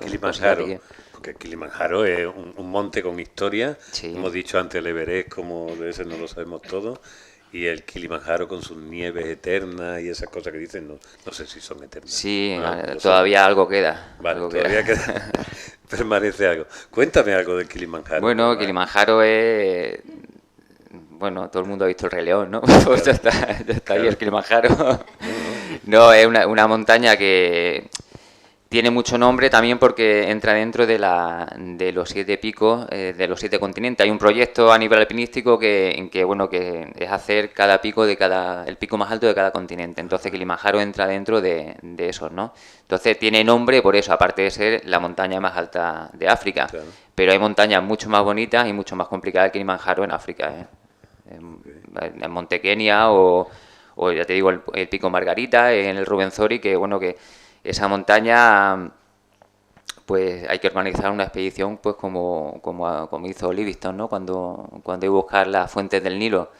Kilimanjaro, porque Kilimanjaro es un monte con historia, sí. Hemos dicho antes el Everest, como de ese no lo sabemos todo. Y el Kilimanjaro con sus nieves eternas y esas cosas que dicen, no sé si son eternas. Sí, todavía algo queda. Vale, todavía queda, permanece algo. Cuéntame algo del Kilimanjaro. Bueno, Kilimanjaro es... Bueno, todo el mundo ha visto el Rey León, ¿no? Pues ya está ahí el Kilimanjaro. No, es una montaña que tiene mucho nombre también porque entra dentro de los 7 picos de los 7 continentes. Hay un proyecto a nivel alpinístico que es hacer cada pico el pico más alto de cada continente. Entonces Kilimanjaro entra dentro de esos, ¿no? Entonces tiene nombre por eso, aparte de ser la montaña más alta de África. Claro. Pero hay montañas mucho más bonitas y mucho más complicadas que Kilimanjaro en África, en Monte Kenia o ya te digo el pico Margarita en el Rubenzori, que esa montaña, pues hay que organizar una expedición, pues como hizo Livingstone, ¿no? Cuando iba a buscar las fuentes del Nilo.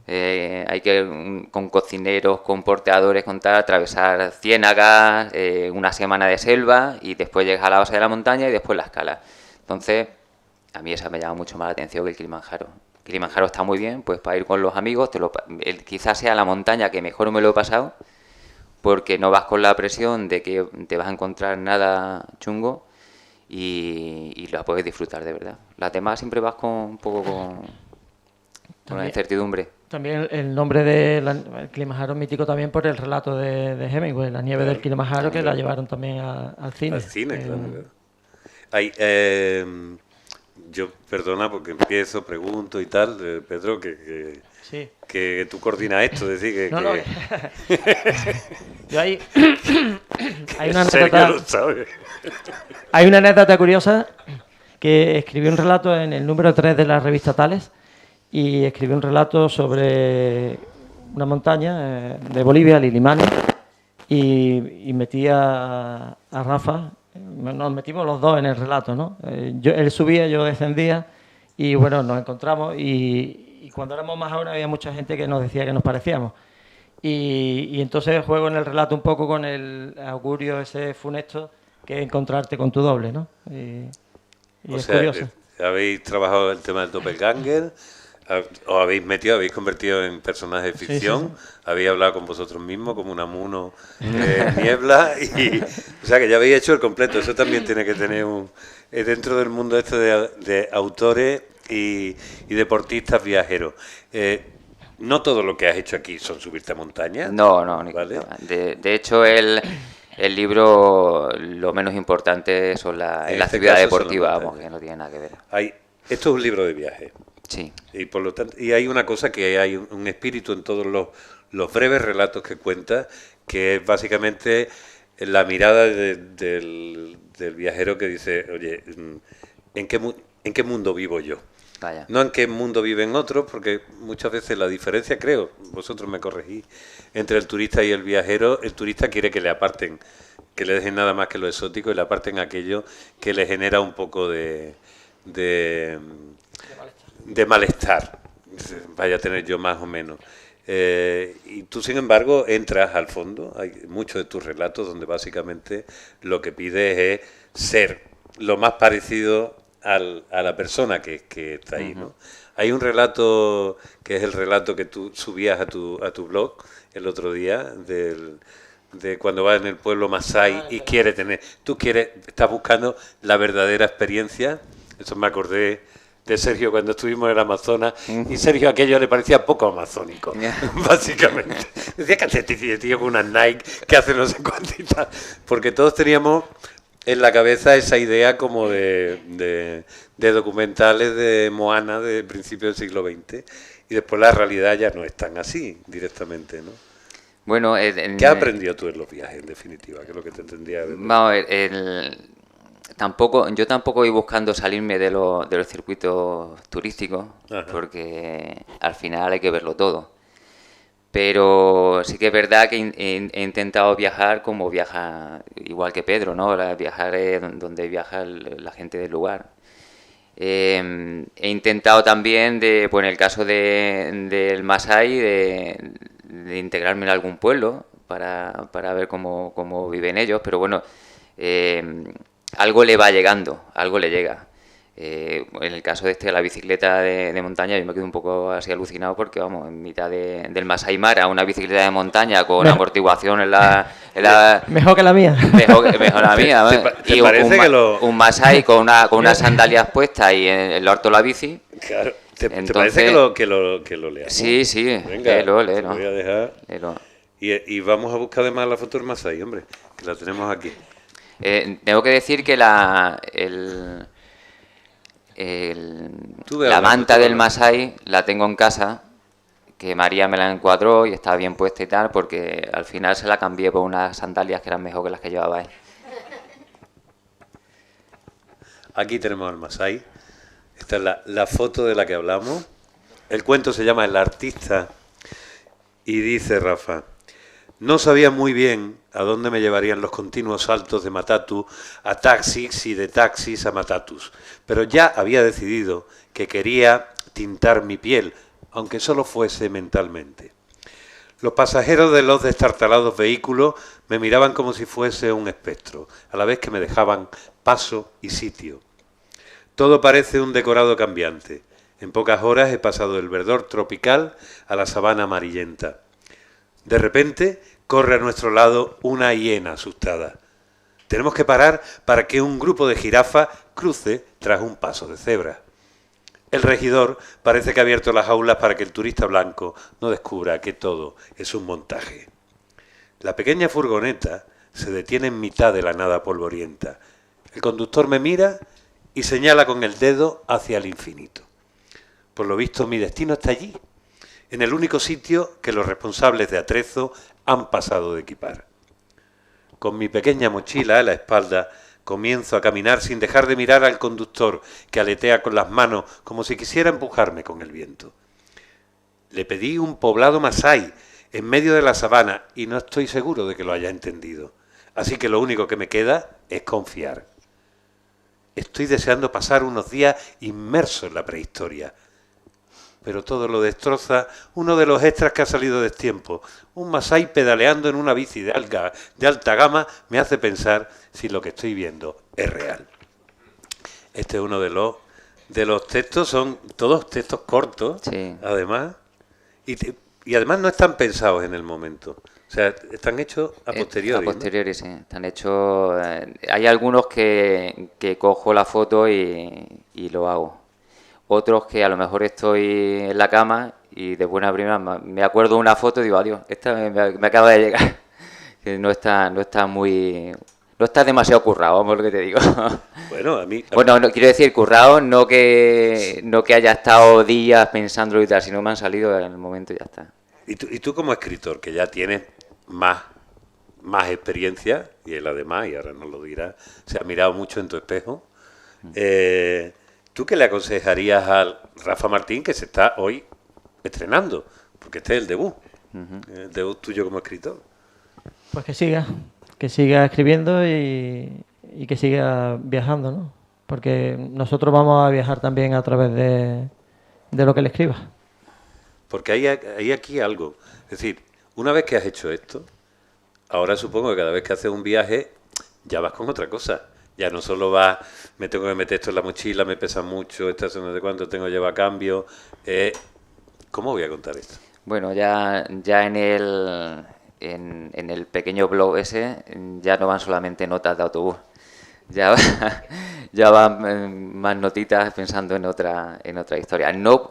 Hay que, con cocineros, con porteadores, atravesar ciénagas, una semana de selva, y después llegas a la base de la montaña y después la escala. Entonces, a mí esa me llama mucho más la atención que el Kilimanjaro. Kilimanjaro está muy bien, pues para ir con los amigos, quizás sea la montaña que mejor me lo he pasado, porque no vas con la presión de que te vas a encontrar nada chungo y la puedes disfrutar de verdad. Las demás siempre vas un poco con la incertidumbre. También el nombre del Kilimanjaro es mítico también por el relato de Hemingway, La nieve del Kilimanjaro, que la llevaron también al cine. Al cine, claro. Yo, perdona porque empiezo, pregunto y tal, Pedro, sí. Que tú coordinas esto, es decir, que... No. Yo hay una anécdota curiosa, que escribí un relato en el número 3 de la revista Tales, y escribí un relato sobre una montaña de Bolivia, Lilimani, y metí a Rafa. Nos metimos los dos en el relato, ¿no? Él subía, yo descendía, y bueno, nos encontramos, y cuando éramos más jóvenes había mucha gente que nos decía que nos parecíamos. Y entonces juego en el relato un poco con el augurio ese funesto que es encontrarte con tu doble, ¿no? Y es curioso. Habéis trabajado el tema del doppelganger, os habéis convertido en personajes de ficción, sí. Habéis hablado con vosotros mismos como Unamuno, Niebla, o sea que ya habéis hecho el completo. Eso también tiene que tener dentro del mundo este de autores y deportistas viajeros. No todo lo que has hecho aquí son subirte a montaña. No, ¿vale? De hecho, el el libro, lo menos importante son la En este actividad caso son deportiva, las vamos, montañas. que no tiene nada que ver. Esto es un libro de viaje. Sí, Y por lo tanto, y hay una cosa que hay un espíritu en todos los breves relatos que cuenta, que es básicamente la mirada del viajero que dice, oye, ¿en qué mundo vivo yo? vaya. No en qué mundo viven otros, porque muchas veces la diferencia, creo, vosotros me corregís, entre el turista y el viajero, el turista quiere que le aparten, que le dejen nada más que lo exótico y le aparten aquello que le genera un poco de malestar. Vaya a tener yo más o menos. Y tú, sin embargo, entras al fondo. Hay muchos de tus relatos donde básicamente lo que pides es ser lo más parecido a la persona que está ahí, ¿no? Hay un relato que es el relato que tú subías a tu blog el otro día de cuando vas en el pueblo Masái y estás buscando la verdadera experiencia. Eso me acordé de Sergio cuando estuvimos en el Amazonas, y Sergio aquello le parecía poco amazónico, básicamente. Decía que hace este tío con unas Nike que hace no sé cuántitas, porque todos teníamos en la cabeza esa idea como de documentales de Moana de principios del siglo XX, y después la realidad ya no es tan así directamente, ¿no? Bueno, ¿Qué has aprendido tú en los viajes, en definitiva? ¿Qué es lo que te tendría que vamos, yo tampoco voy buscando salirme de los circuitos turísticos, Ajá. porque al final hay que verlo todo. Pero sí que es verdad que he intentado viajar como viaja, igual que Pedro, ¿no? Viajar donde viaja la gente del lugar. He intentado también, pues en el caso del Masái, de integrarme en algún pueblo para ver cómo viven ellos, pero bueno, algo le va llegando, algo le llega. En el caso de la bicicleta de montaña, yo me quedo un poco así alucinado porque, vamos, en mitad del Masái Mara, una bicicleta de montaña con amortiguación en la Mejor que la mía. mejor la mía, ¿eh? ¿Te Y parece que un Masái con unas sandalias puestas y en lo harto de la bici. Claro. ¿Te Entonces, parece que lo leamos? Sí, Venga, léelo. te lo voy a dejar. Léelo. Y vamos a buscar además la foto del Masái, hombre, que la tenemos aquí. Tengo que decir que la manta del Masái la tengo en casa, que María me la encuadró y estaba bien puesta y tal, porque al final se la cambié por unas sandalias que eran mejor que las que llevaba él. Aquí tenemos al Masái. Esta es la foto de la que hablamos. El cuento se llama El artista y dice Rafa: no sabía muy bien a dónde me llevarían los continuos saltos de matatu a taxis y de taxis a matatus, pero ya había decidido que quería tintar mi piel, aunque solo fuese mentalmente. Los pasajeros de los destartalados vehículos me miraban como si fuese un espectro, a la vez que me dejaban paso y sitio. Todo parece un decorado cambiante. En pocas horas he pasado del verdor tropical a la sabana amarillenta. De repente corre a nuestro lado una hiena asustada. Tenemos que parar para que un grupo de jirafas cruce tras un paso de cebra. El regidor parece que ha abierto las jaulas para que el turista blanco no descubra que todo es un montaje. La pequeña furgoneta se detiene en mitad de la nada polvorienta. El conductor me mira y señala con el dedo hacia el infinito. Por lo visto, mi destino está allí, en el único sitio que los responsables de Atrezo han pasado de equipar. Con mi pequeña mochila a la espalda, comienzo a caminar sin dejar de mirar al conductor, que aletea con las manos como si quisiera empujarme con el viento. Le pedí un poblado masái en medio de la sabana y no estoy seguro de que lo haya entendido. Así que lo único que me queda es confiar. Estoy deseando pasar unos días inmerso en la prehistoria. Pero todo lo destroza uno de los extras que ha salido de tiempo. Un masái pedaleando en una bici de alta gama me hace pensar si lo que estoy viendo es real. Este es uno de los textos, son todos textos cortos, Sí. además, y además no están pensados en el momento. O sea, están hechos a posteriori. A posteriori, sí. Están hechos... hay algunos que cojo la foto y lo hago. Otros que a lo mejor estoy en la cama y de buena primera me acuerdo de una foto y digo, adiós, esta me acaba de llegar. que no está muy... No está demasiado currado, vamos lo que te digo. Bueno, a mí... Bueno, no, quiero decir currado, no que haya estado días pensándolo y tal, sino me han salido en el momento y ya está. Y tú como escritor, que ya tienes más experiencia, y él además, y ahora nos lo dirá, se ha mirado mucho en tu espejo, ¿tú qué le aconsejarías al Rafa Martín, que se está hoy estrenando? Porque este es el debut tuyo como escritor. Pues que siga escribiendo y que siga viajando, ¿no? Porque nosotros vamos a viajar también a través de lo que él escriba. Porque hay aquí algo. Es decir, una vez que has hecho esto, ahora supongo que cada vez que haces un viaje, ya vas con otra cosa. Ya no solo vas, me tengo que meter esto en la mochila, me pesa mucho, no sé cuánto tengo que llevar a cambio. ¿Cómo voy a contar esto? Bueno, ya en el pequeño blog ese ya no van solamente notas de autobús. Ya van más notitas pensando en otra historia. No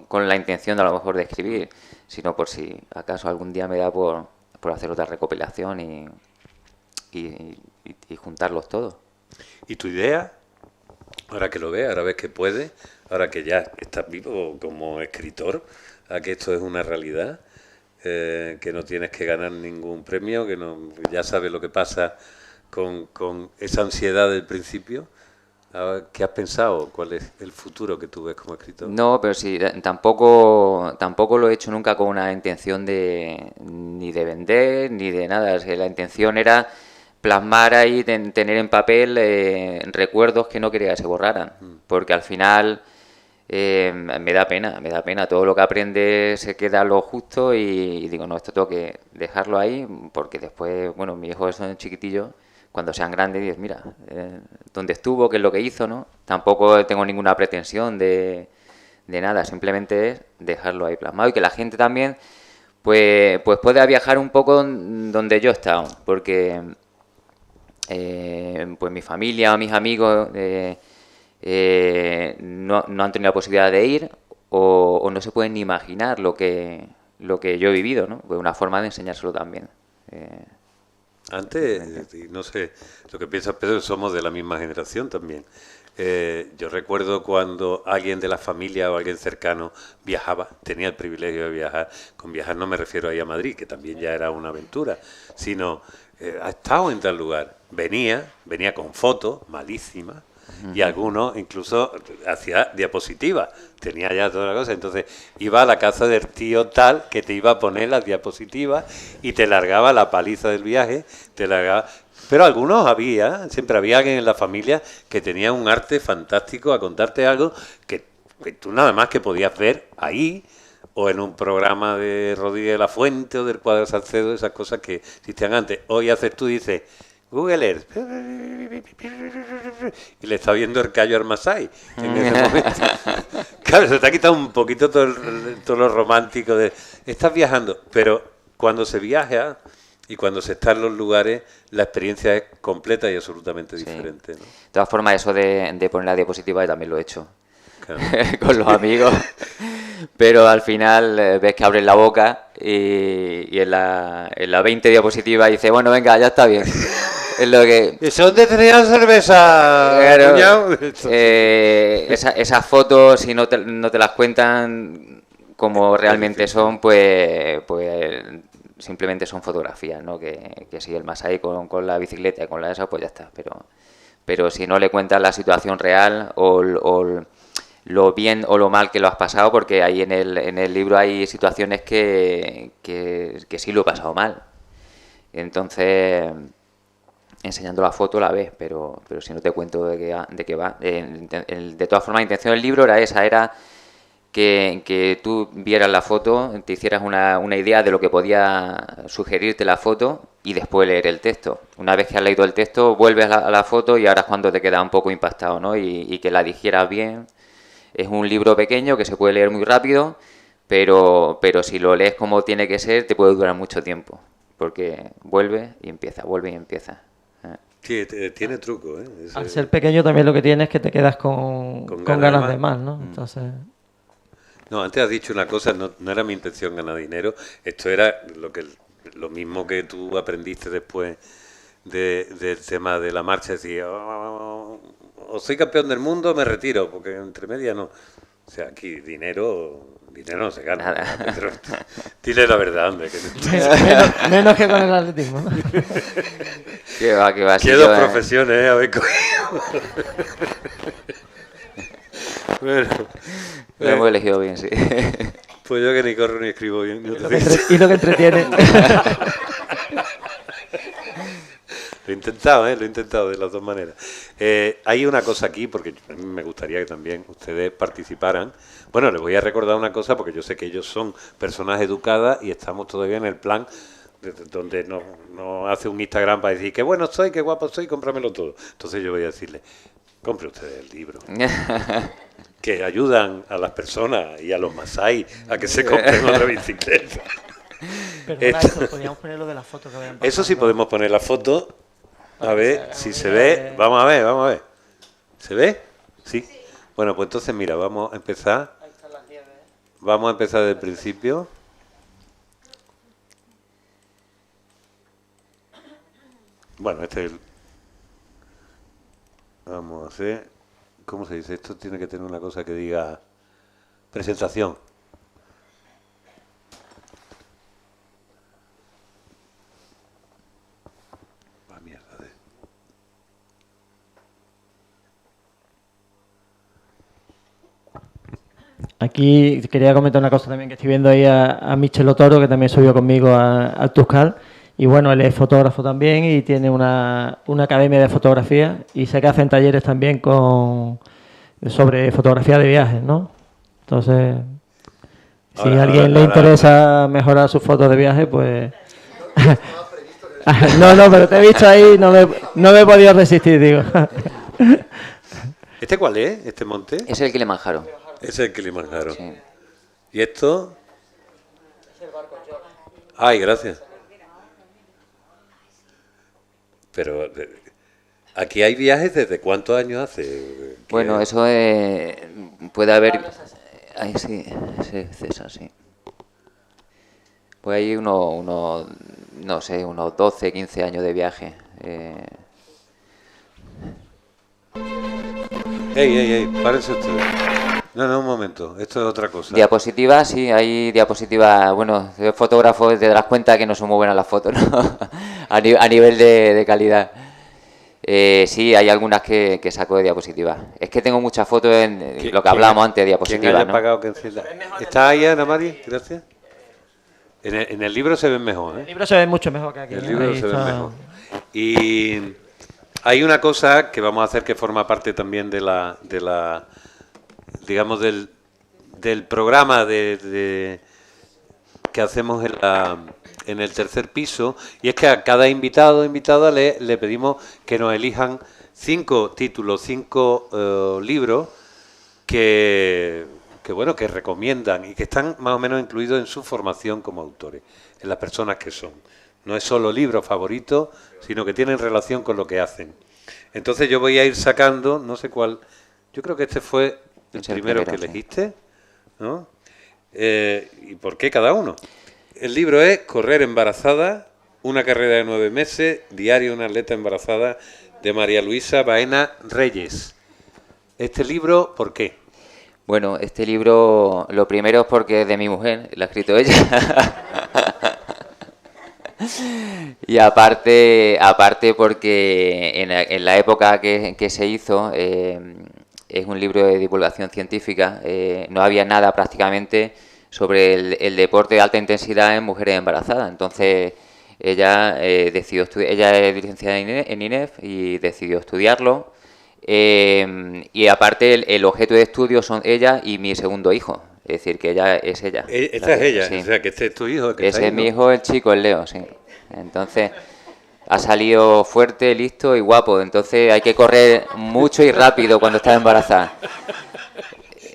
con la intención a lo mejor de escribir, sino por si acaso algún día me da por hacer otra recopilación y juntarlos todos. ¿Y tu idea? Ahora que lo ves, ahora ves que puedes, ahora que ya estás vivo como escritor, a que esto es una realidad, que no tienes que ganar ningún premio, que no, ya sabes lo que pasa con esa ansiedad del principio. ¿Qué has pensado? ¿Cuál es el futuro que tú ves como escritor? No, pero sí, tampoco lo he hecho nunca con una intención ni de vender, ni de nada. O sea, la intención era plasmar ahí, tener en papel recuerdos que no quería que se borraran. Porque al final me da pena. Todo lo que aprendes se queda lo justo y digo, no, esto tengo que dejarlo ahí porque después, bueno, mis hijos son chiquitillos. Cuando sean grandes, dices, mira, dónde estuvo, qué es lo que hizo, ¿no? Tampoco tengo ninguna pretensión de nada, simplemente es dejarlo ahí plasmado y que la gente también pues pueda viajar un poco donde yo he estado, porque pues mi familia o mis amigos no han tenido la posibilidad de ir o no se pueden ni imaginar lo que yo he vivido, ¿no? Pues una forma de enseñárselo también. Antes, no sé lo que piensas, Pedro, somos de la misma generación también. Yo recuerdo cuando alguien de la familia o alguien cercano viajaba, tenía el privilegio de viajar. Con viajar no me refiero ahí a Madrid, que también ya era una aventura, sino ha estado en tal lugar. Venía con fotos malísimas y algunos incluso hacía diapositivas, tenía ya toda la cosa. Entonces iba a la casa del tío tal que te iba a poner las diapositivas y te largaba la paliza del viaje, pero algunos siempre había alguien en la familia que tenía un arte fantástico a contarte algo que tú nada más que podías ver ahí o en un programa de Rodríguez de la Fuente o del Cuadro Salcedo, esas cosas que existían antes. Hoy haces tú y dices Google Earth y le está viendo el callo al Masái en ese momento. Claro, se te ha quitado un poquito todo lo romántico de estás viajando, pero cuando se viaja y cuando se está en los lugares, la experiencia es completa y absolutamente diferente, ¿no? De todas formas, eso de poner la diapositiva también lo he hecho. Claro. Con los amigos. Pero al final ves que abres la boca y en la 20 diapositiva dice, bueno, venga, ya está bien. Es lo que... ¿Y dónde tenían cerveza, claro, esas fotos, si no te las cuentan como realmente son, pues simplemente son fotografías, ¿no? Que si el Masái con la bicicleta y con la esa, pues ya está. Pero si no le cuentas la situación real o lo bien o lo mal que lo has pasado, porque ahí en el libro hay situaciones que sí lo he pasado mal. Entonces, enseñando la foto la ves, pero si no te cuento de qué va. De todas formas, la intención del libro era esa, era que tú vieras la foto, te hicieras una idea de lo que podía sugerirte la foto y después leer el texto. Una vez que has leído el texto, vuelves a la foto y ahora es cuando te queda un poco impactado, ¿no? Y que la digieras bien. Es un libro pequeño que se puede leer muy rápido, pero si lo lees como tiene que ser, te puede durar mucho tiempo, porque vuelve y empieza. Sí, tiene truco, ¿eh? Al ser pequeño también lo que tienes es que te quedas con ganas de más, ¿no? Entonces... No, antes has dicho una cosa, no era mi intención ganar dinero, esto era lo que lo mismo que tú aprendiste después del tema de la marcha, decir, o soy campeón del mundo, me retiro, porque entre medias no. O sea, aquí dinero no se gana. Pero, dile la verdad, hombre. Que menos que con el atletismo, ¿no? Que va, Qué dos profesiones, habéis cogido. Bueno, lo hemos elegido bien, sí. Pues yo que ni corro ni escribo bien. Y lo que entretiene. Lo he intentado de las dos maneras. Hay una cosa aquí, porque a mí me gustaría que también ustedes participaran. Bueno, les voy a recordar una cosa, porque yo sé que ellos son personas educadas y estamos todavía en el plan donde no hace un Instagram para decir qué bueno soy, qué guapo soy, cómpramelo todo. Entonces yo voy a decirle, compre ustedes el libro. Que ayudan a las personas y a los masái a que se compren otra bicicleta. Perdona, esto, podríamos poner lo de las fotos que habían pasado. Eso sí podemos poner la foto. A ver si se ve. Vamos a ver. ¿Se ve? Sí. Bueno, pues entonces mira, vamos a empezar. Ahí están las nieves. Vamos a empezar desde el principio. Bueno, este es el... Vamos a hacer... ¿Cómo se dice? Esto tiene que tener una cosa que diga... Presentación. Aquí quería comentar una cosa también, que estoy viendo ahí a Michel Otoro, que también subió conmigo al Tuscal. Y bueno, él es fotógrafo también y tiene una academia de fotografía, y sé que hacen talleres también sobre fotografía de viajes, ¿no? Entonces, si a alguien le interesa mejorar sus fotos de viaje, pues... No, pero te he visto ahí, no me he podido resistir, digo. ¿Este cuál es? ¿Este monte? Es el Kilimanjaro. Es el Kilimanjaro. Sí. ¿Y esto? Ay, gracias. Pero aquí hay viajes, ¿desde cuántos años hace? Bueno, eso puede haber... Ahí sí, César, sí. Pues hay unos 12, 15 años de viaje. Ey, párense ustedes. No, un momento, esto es otra cosa. Diapositivas, sí, hay diapositivas. Bueno, de fotógrafo te das cuenta que no son muy buenas las fotos, ¿no? a nivel de calidad. Sí, hay algunas que saco de diapositivas. Es que tengo muchas fotos en lo que hablábamos antes de diapositivas. ¿Quién haya ¿no? pagado que encienda? ¿Está ahí, Ana Mari? Gracias. En el libro se ven mejor, ¿eh? El libro se ve mucho mejor que aquí. El ¿no? libro Ahí se ve está. mejor. Y hay una cosa que vamos a hacer que forma parte también de la digamos, del programa que hacemos en el tercer piso, y es que a cada invitado o invitada le pedimos que nos elijan 5 títulos, 5 libros que recomiendan y que están más o menos incluidos en su formación como autores, en las personas que son. No es solo libros favoritos, sino que tienen relación con lo que hacen. Entonces yo voy a ir sacando, no sé cuál, yo creo que este fue el primero que elegiste, ¿no? ¿Y por qué cada uno? El libro es Correr embarazada, una carrera de 9 meses, diario de una atleta embarazada, de María Luisa Baena Reyes. Este libro, ¿por qué? Bueno, este libro, lo primero es porque es de mi mujer, lo ha escrito ella. Y aparte porque en la época que se hizo, es un libro de divulgación científica, no había nada prácticamente sobre el deporte de alta intensidad en mujeres embarazadas. Entonces ella decidió estudiar, ella es licenciada en INEF y decidió estudiarlo. Y aparte el objeto de estudio son ella y mi segundo hijo, es decir, que ella es ella. Esta es ella, sí. O sea, que este es tu hijo. Que Ese es mi hijo, el chico, el Leo, sí. Entonces ha salido fuerte, listo y guapo. Entonces hay que correr mucho y rápido cuando estás embarazada.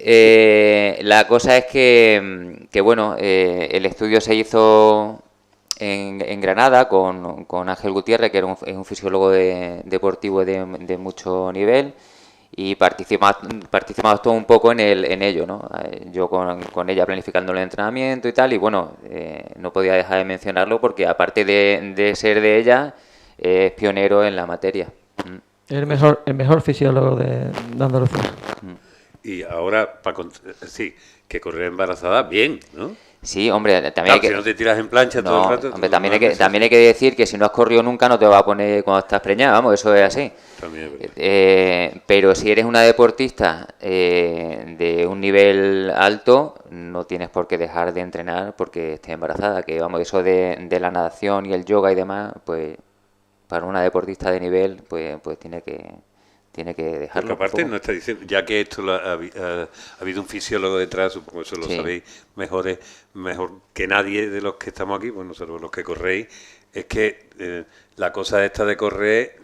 La cosa es que bueno, el estudio se hizo en Granada con Ángel Gutiérrez, que es un fisiólogo deportivo de mucho nivel, y participamos todo un poco en ello, ¿no? Yo con ella planificando el entrenamiento y tal, y bueno, no podía dejar de mencionarlo porque aparte de ser de ella, es pionero en la materia. El mejor fisiólogo de Andalucía. Y ahora, sí, que correr embarazada, bien, ¿no? Sí, hombre, también Claro, hay que... si no te tiras en plancha todo el rato... Hombre, también hay que decir que si no has corrido nunca no te va a poner cuando estás preñada, vamos, eso es así. También es verdad. Pero si eres una deportista de un nivel alto, no tienes por qué dejar de entrenar porque estés embarazada, que vamos, eso de la natación y el yoga y demás, pues para una deportista de nivel, pues tiene que dejarlo. Porque aparte no está diciendo, ya que esto ha habido un fisiólogo detrás, supongo que eso lo sabéis mejor que nadie de los que estamos aquí, bueno, salvo los que corréis, es que la cosa esta de correr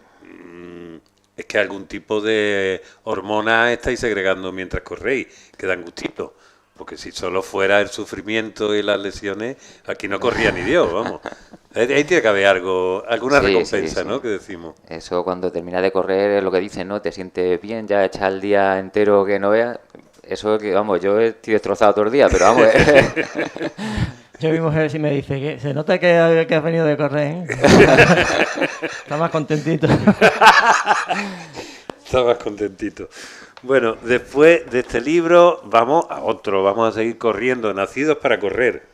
es que algún tipo de hormonas estáis segregando mientras corréis, que dan gustito. Porque si solo fuera el sufrimiento y las lesiones, aquí no corría ni Dios, vamos. Ahí tiene que haber alguna recompensa, ¿no? Que decimos. Eso cuando terminas de correr es lo que dicen, ¿no? Te sientes bien, ya echas el día entero que no veas. Eso que, vamos, yo estoy destrozado todo el día, pero vamos. Yo mi mujer sí me dice que se nota que has venido de correr, ¿eh? Está más contentito. Está más contentito. Bueno, después de este libro vamos a otro, vamos a seguir corriendo, Nacidos para correr,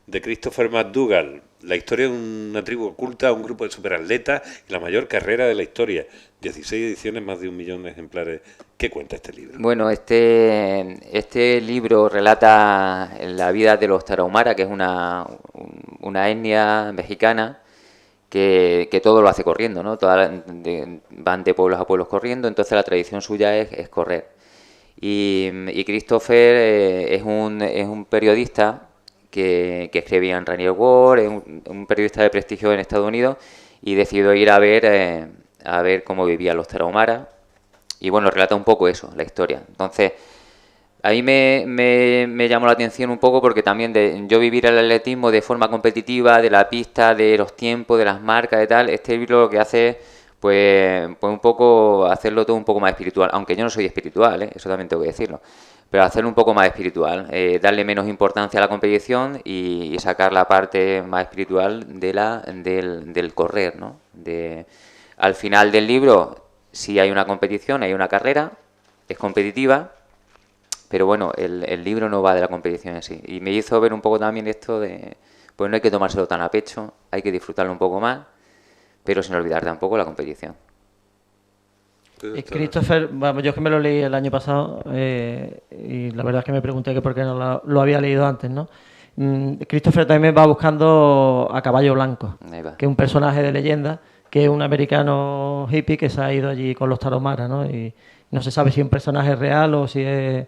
de Christopher McDougall. La historia de una tribu oculta, un grupo de superatletas y la mayor carrera de la historia. 16 ediciones, más de 1 millón de ejemplares. ¿Qué cuenta este libro? Bueno, este libro relata la vida de los Tarahumara, que es una etnia mexicana que todo lo hace corriendo, ¿no? Van de pueblos a pueblos corriendo, entonces la tradición suya es correr. Y Christopher es un periodista que escribía en Rainier World, es un periodista de prestigio en Estados Unidos, y decidió ir a ver cómo vivían los Tarahumara. Y bueno, relata un poco eso, la historia. Entonces, ahí me llamó la atención un poco porque también yo vivir el atletismo de forma competitiva, de la pista, de los tiempos, de las marcas y tal, este libro lo que hace es pues un poco hacerlo todo un poco más espiritual, aunque yo no soy espiritual, eso también tengo que decirlo, pero hacerlo un poco más espiritual, darle menos importancia a la competición y sacar la parte más espiritual del correr, ¿no? Al final del libro sí hay una competición, hay una carrera, es competitiva, pero bueno, el libro no va de la competición en sí. Y me hizo ver un poco también esto de, pues no hay que tomárselo tan a pecho, hay que disfrutarlo un poco más, pero sin olvidar tampoco la competición. Christopher, vamos, yo es que me lo leí el año pasado y la verdad es que me pregunté que por qué no lo había leído antes, ¿no? Christopher también va buscando a Caballo Blanco, que es un personaje de leyenda, que es un americano hippie que se ha ido allí con los Tarahumara, ¿no? Y no se sabe si es un personaje real o si es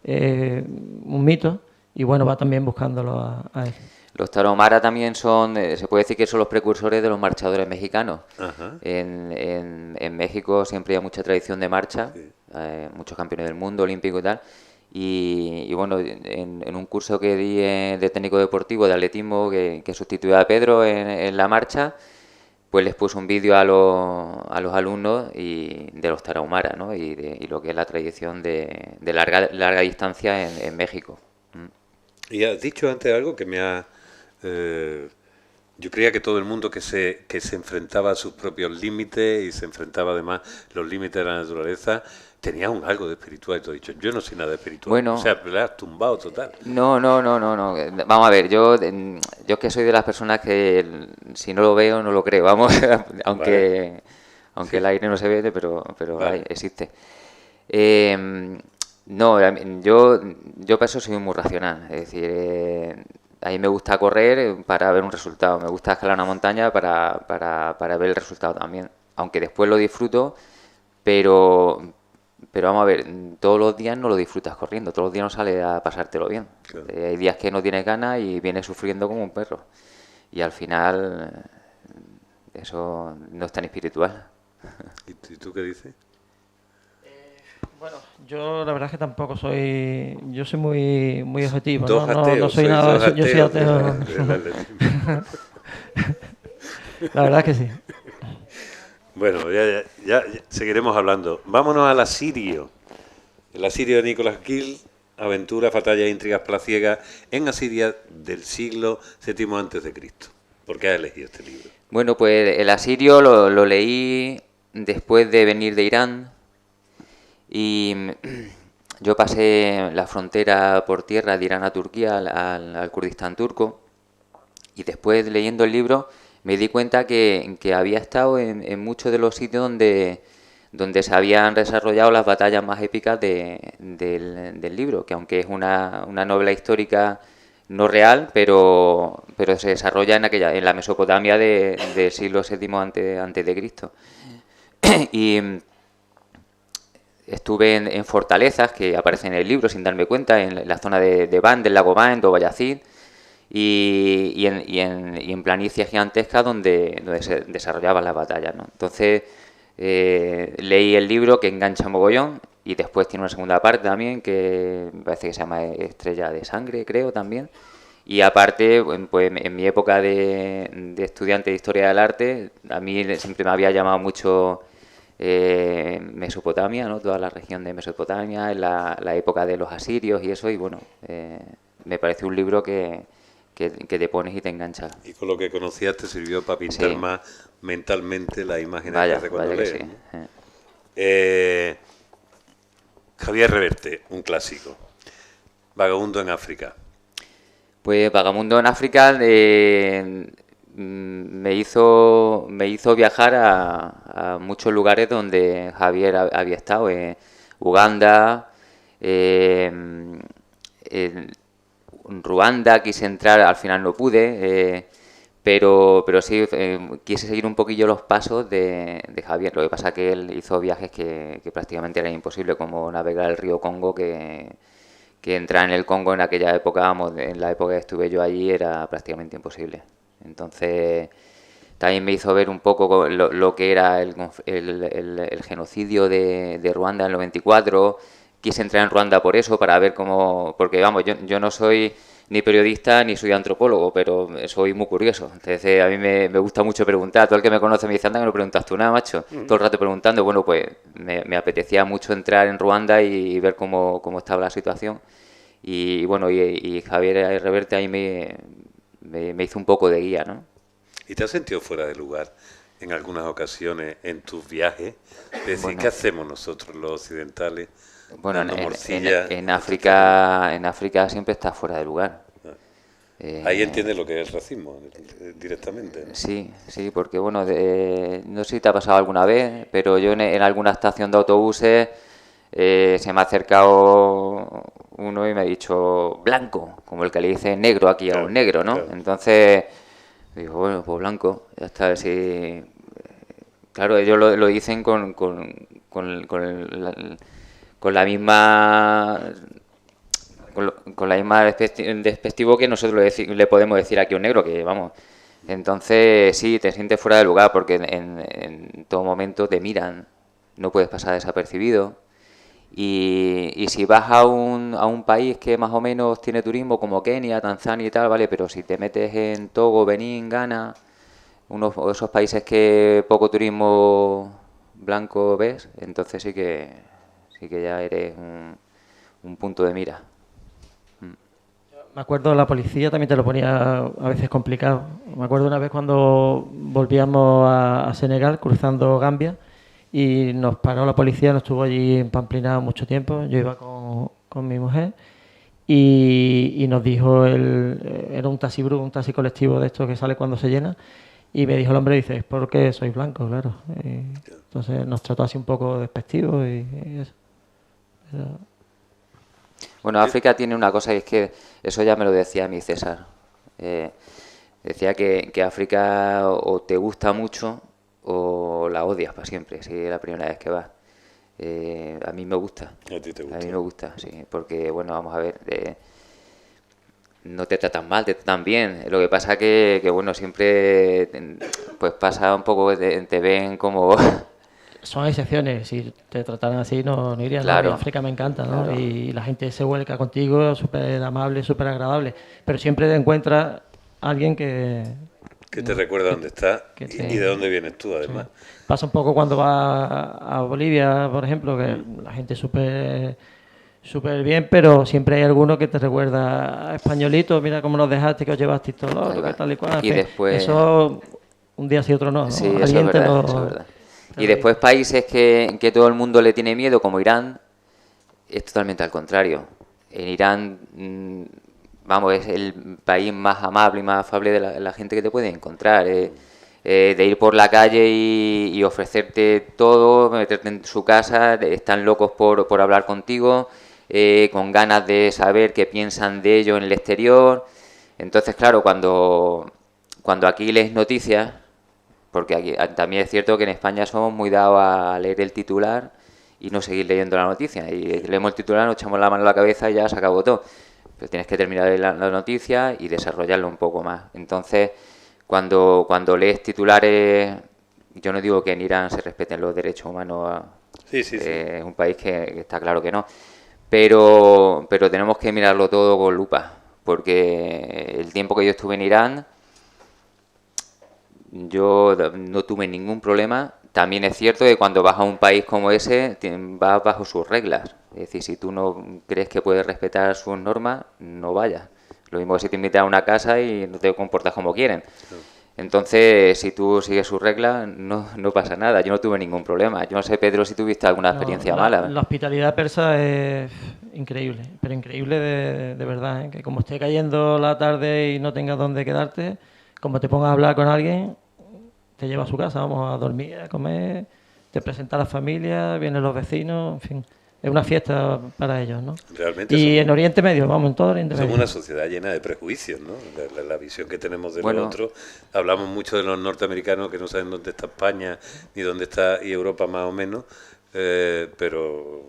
un mito, y bueno, va también buscándolo a él. Los Tarahumara también son, se puede decir que son los precursores de los marchadores mexicanos. Ajá. En México siempre hay mucha tradición de marcha, sí. Muchos campeones del mundo, olímpicos y tal. Y bueno, en un curso que di de técnico deportivo de atletismo que sustituía a Pedro en la marcha, pues les puse un vídeo a los alumnos de los Tarahumara, ¿no? Y lo que es la tradición de larga distancia en México. Y has dicho antes algo que me ha... yo creía que todo el mundo que se enfrentaba a sus propios límites y se enfrentaba además los límites de la naturaleza tenía algo de espiritual, y tú has dicho, yo no soy nada espiritual. Bueno, o sea, le has tumbado total. No. Vamos a ver, yo es que soy de las personas que si no lo veo, no lo creo, vamos, aunque sí. El aire no se ve, pero vale. Existe. No, yo para eso soy muy racional, es decir, a mí me gusta correr para ver un resultado, me gusta escalar una montaña para ver el resultado también, aunque después lo disfruto, pero vamos a ver, todos los días no lo disfrutas corriendo, todos los días no sales a pasártelo bien. Claro. Hay días que no tienes ganas y vienes sufriendo como un perro. Y al final eso no es tan espiritual. ¿Y tú qué dices? Bueno, yo la verdad es que tampoco soy... Yo soy muy objetivo, no soy nada... Yo soy ateo. La verdad es que sí. Bueno, ya seguiremos hablando. Vámonos al Asirio. El Asirio de Nicholas Gill, aventuras, batallas e intrigas palaciegas en Asiria del siglo VII a.C. ¿Por qué has elegido este libro? Bueno, pues el Asirio lo leí después de venir de Irán y yo pasé la frontera por tierra de Irán a Turquía, al Kurdistán turco, y después leyendo el libro me di cuenta que había estado en muchos de los sitios donde se habían desarrollado las batallas más épicas del libro, que aunque es una novela histórica no real, pero se desarrolla en la Mesopotamia del siglo VII antes de Cristo. Y estuve en fortalezas que aparecen en el libro sin darme cuenta, en la zona de Van, del lago Van, de Obayacid, y en planicies gigantescas donde se desarrollaban las batallas, ¿no? Entonces leí el libro, que engancha mogollón, y después tiene una segunda parte también que me parece que se llama Estrella de Sangre, creo, también. Y aparte, pues en mi época de estudiante de Historia del Arte, a mí siempre me había llamado mucho Mesopotamia, ¿no? Toda la región de Mesopotamia, en la época de los asirios y eso, y bueno, me parece un libro que te pones y te engancha. Y con lo que conocías te sirvió para pintar más mentalmente las imágenes que hace cuando lees. Sí. Javier Reverte, un clásico. Vagabundo en África. Pues Vagabundo en África me hizo viajar a muchos lugares donde Javier había estado. Uganda, Ruanda, quise entrar, al final no pude, pero sí quise seguir un poquillo los pasos de Javier. Lo que pasa es que él hizo viajes que prácticamente eran imposibles, como navegar el río Congo, que entrar en el Congo en aquella época, vamos, en la época que estuve yo allí, era prácticamente imposible. Entonces también me hizo ver un poco lo que era el genocidio de Ruanda en el 94. Quise entrar en Ruanda por eso, para ver cómo... Porque, vamos, yo no soy ni periodista ni soy antropólogo, pero soy muy curioso. Entonces, a mí me gusta mucho preguntar. Todo el que me conoce me dice, anda, que no preguntas tú nada, macho. Todo el rato preguntando. Bueno, pues me apetecía mucho entrar en Ruanda y ver cómo estaba la situación. Y bueno, y Javier Reverte ahí me hizo un poco de guía, ¿no? ¿Y te has sentido fuera de lugar en algunas ocasiones en tus viajes? Es decir, Bueno, ¿qué hacemos nosotros los occidentales? Bueno, en África siempre está fuera de lugar. Ahí entiendes lo que es el racismo, directamente, ¿no? Sí, porque bueno, no sé si te ha pasado alguna vez, pero yo en alguna estación de autobuses se me ha acercado uno y me ha dicho blanco, como el que le dice negro aquí a un negro, ¿no? Claro. Entonces digo, bueno, pues blanco, ya está, a ver si... Claro, ellos lo dicen con la misma despectivo que nosotros le podemos decir aquí a un negro, que vamos. Entonces sí, te sientes fuera de lugar porque en todo momento te miran, no puedes pasar desapercibido. Y si vas a un país que más o menos tiene turismo, como Kenia, Tanzania y tal, vale, pero si te metes en Togo, Benín, Ghana, esos países que poco turismo blanco ves, entonces sí que ya eres un punto de mira. Me acuerdo, la policía también te lo ponía a veces complicado. Me acuerdo una vez cuando volvíamos a Senegal, cruzando Gambia, y nos paró la policía, nos estuvo allí empamplinado mucho tiempo. Yo iba con mi mujer y nos dijo, era un taxi colectivo de estos que sale cuando se llena, y me dijo el hombre, dice, es porque sois blancos, claro. Entonces nos trató así un poco despectivo y eso. Bueno, África tiene una cosa, y es que eso ya me lo decía a mí César. Decía que África o te gusta mucho o la odias para siempre, si es la primera vez que vas. A mí me gusta. ¿A ti te gusta? A mí me gusta, sí, porque, bueno, vamos a ver, no te tratan mal, te tratan bien. Lo que pasa que bueno, siempre pues pasa un poco, te ven como... Son excepciones, si te trataran así no irías. Claro. En África me encanta, ¿no? Claro. Y la gente se vuelca contigo, súper amable, súper agradable, pero siempre te encuentras alguien que Que te recuerda dónde estás Que y de dónde vienes tú, además. Pasa un poco cuando vas a Bolivia, por ejemplo, que la gente es súper bien, pero siempre hay alguno que te recuerda: españolito, mira cómo nos dejaste, que os llevasteis todo loco, que tal y cual. En Y fin, después... eso un día sí, otro no, ¿no? Sí, eso es Alguien te verdad, lo- eso es verdad. te Y lo después países que todo el mundo le tiene miedo, como Irán, es totalmente al contrario. En Irán, vamos, es el país más amable y más afable de la gente que te puede encontrar. De ir por la calle y ofrecerte todo, meterte en su casa, están locos por hablar contigo, con ganas de saber qué piensan de ellos en el exterior. Entonces, claro, cuando aquí lees noticias, porque aquí también es cierto que en España somos muy dados a leer el titular y no seguir leyendo la noticia. Y leemos el titular, nos echamos la mano a la cabeza y ya se acabó todo. Pero tienes que terminar de leer la noticia y desarrollarlo un poco más. Entonces, cuando lees titulares, yo no digo que en Irán se respeten los derechos humanos. Sí. Es un país que está claro que no. Pero tenemos que mirarlo todo con lupa. Porque el tiempo que yo estuve en Irán, yo no tuve ningún problema. También es cierto que cuando vas a un país como ese, vas bajo sus reglas. Es decir, si tú no crees que puedes respetar sus normas, no vayas. Lo mismo que si te invitan a una casa y no te comportas como quieren. Entonces, si tú sigues sus reglas, no pasa nada. Yo no tuve ningún problema. Yo no sé, Pedro, si tuviste alguna experiencia mala. La hospitalidad persa es increíble, pero increíble de verdad, ¿eh? Que como esté cayendo la tarde y no tengas dónde quedarte, como te pongas a hablar con alguien, te lleva a su casa, vamos a dormir, a comer, te presenta a la familia, vienen los vecinos, en fin, es una fiesta para ellos, ¿no? Realmente Y somos- en Oriente Medio, vamos, en todo Oriente Somos Medio. una sociedad llena de prejuicios, ¿no? La visión que tenemos de Bueno. los otros. Hablamos mucho de los norteamericanos que no saben dónde está España ni dónde está y Europa más o menos, pero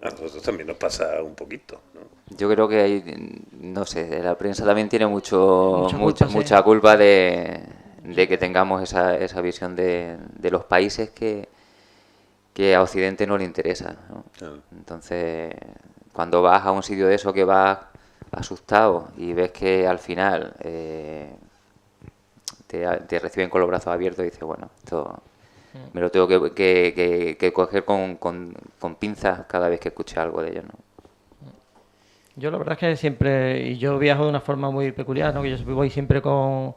a nosotros también nos pasa un poquito, ¿no? Yo creo que hay, no sé, la prensa también tiene mucha culpa, sí. culpa de que tengamos esa visión de los países que a Occidente no le interesa, ¿no? Claro. Entonces, cuando vas a un sitio de eso que vas asustado y ves que al final te reciben con los brazos abiertos y dices, bueno, esto me lo tengo que coger con pinzas cada vez que escuche algo de ellos, ¿no? Yo la verdad es que siempre, y yo viajo de una forma muy peculiar, ¿no? Que yo voy siempre con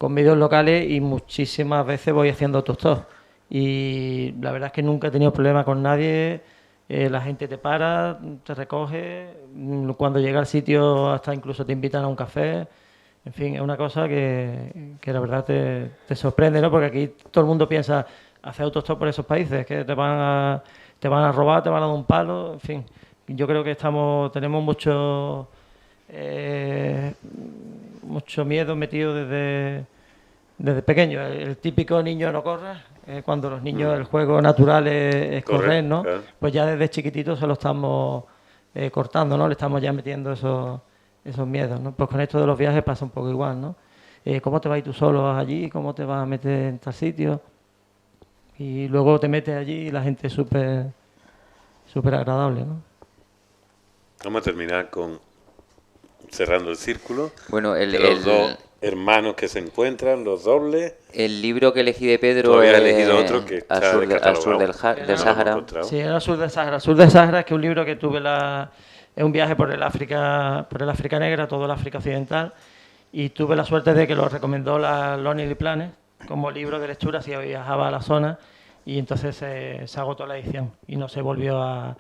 medios locales y muchísimas veces voy haciendo autostop. Y la verdad es que nunca he tenido problema con nadie, la gente te para, te recoge, cuando llega al sitio hasta incluso te invitan a un café. En fin, es una cosa que la verdad te sorprende, ¿no? Porque aquí todo el mundo piensa hacer autostop por esos países, que te van a robar, te van a dar un palo, en fin. Yo creo que tenemos mucho miedo metido desde pequeño. El típico niño no corre, cuando los niños el juego natural es correr, ¿no? Claro. Pues ya desde chiquititos se lo estamos cortando, ¿no? Le estamos ya metiendo esos miedos, ¿no? Pues con esto de los viajes pasa un poco igual, ¿no? ¿Cómo te vas a ir tú solo allí? ¿Cómo te vas a meter en tal sitio? Y luego te metes allí y la gente es súper agradable, ¿no? Vamos a terminar cerrando el círculo. Bueno, de los dos hermanos que se encuentran, los dobles. el libro que elegí de Pedro Tú habías es elegido otro que está al sur del descatalogado. Sáhara. Sí, era el sur del Sáhara. El sur del Sáhara es que un libro que tuve es un viaje por el África negra, todo el África occidental, y tuve la suerte de que lo recomendó la Lonely Planet como libro de lectura si viajaba a la zona, y entonces se agotó la edición y no se volvió a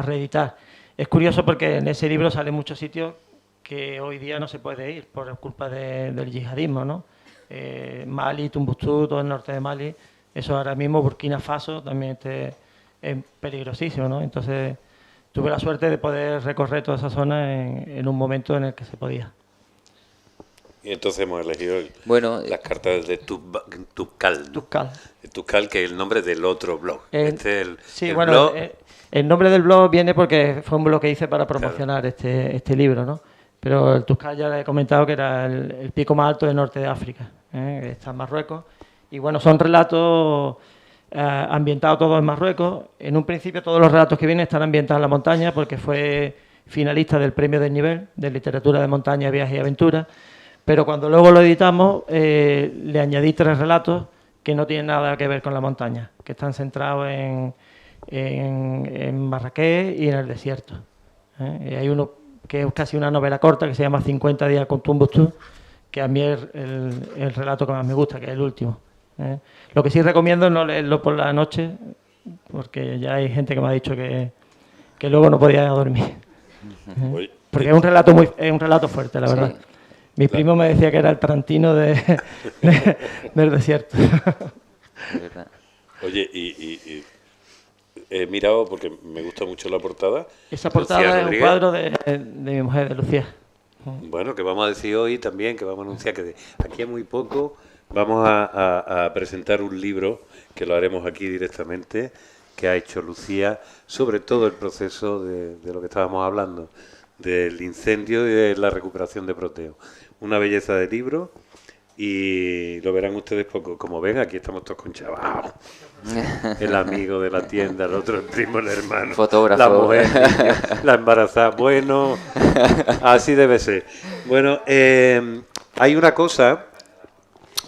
reeditar. Es curioso porque en ese libro salen muchos sitios que hoy día no se puede ir por culpa del yihadismo, ¿no? Mali, Tombuctú, todo el norte de Mali, eso ahora mismo, Burkina Faso también es peligrosísimo, ¿no? Entonces tuve la suerte de poder recorrer toda esa zona en un momento en el que se podía. Y entonces hemos elegido Bueno, las cartas de Tukal, ¿no? Tukal. Tukal, que es el nombre del otro blog. Este es Sí, el bueno, blog. el nombre del blog viene porque fue un blog que hice para promocionar este libro, ¿no? Pero el Tukal ya le he comentado que era el pico más alto del norte de África, que está en Marruecos. Y bueno, son relatos ambientados todos en Marruecos. En un principio todos los relatos que vienen están ambientados en la montaña porque fue finalista del Premio del Nivel de Literatura de Montaña, Viaje y Aventura. Pero cuando luego lo editamos, le añadí 3 relatos que no tienen nada que ver con la montaña, que están centrados en Marrakech y en el desierto. Y hay uno que es casi una novela corta que se llama 50 días con Tombuctú, que a mí es el relato que más me gusta, que es el último. Lo que sí recomiendo es no leerlo por la noche, porque ya hay gente que me ha dicho que luego no podía dormir. Porque es un relato fuerte, la verdad. Sí. Mi primo me decía que era el Tarantino del desierto. Es verdad. Oye, y he mirado, porque me gusta mucho la portada. Esa Lucía portada es un Rodríguez. cuadro de mi mujer, de Lucía. Bueno, que vamos a decir hoy también, que vamos a anunciar que de aquí a muy poco vamos a presentar un libro, que lo haremos aquí directamente, que ha hecho Lucía, sobre todo el proceso de lo que estábamos hablando, del incendio y de la recuperación de Proteo. Una belleza de libro, y lo verán ustedes poco. Como ven, aquí estamos todos con chavaos. El amigo de la tienda, el otro, el primo, el hermano, Fotógrafo. la mujer, el niño, la embarazada. Bueno, así debe ser. Bueno, hay una cosa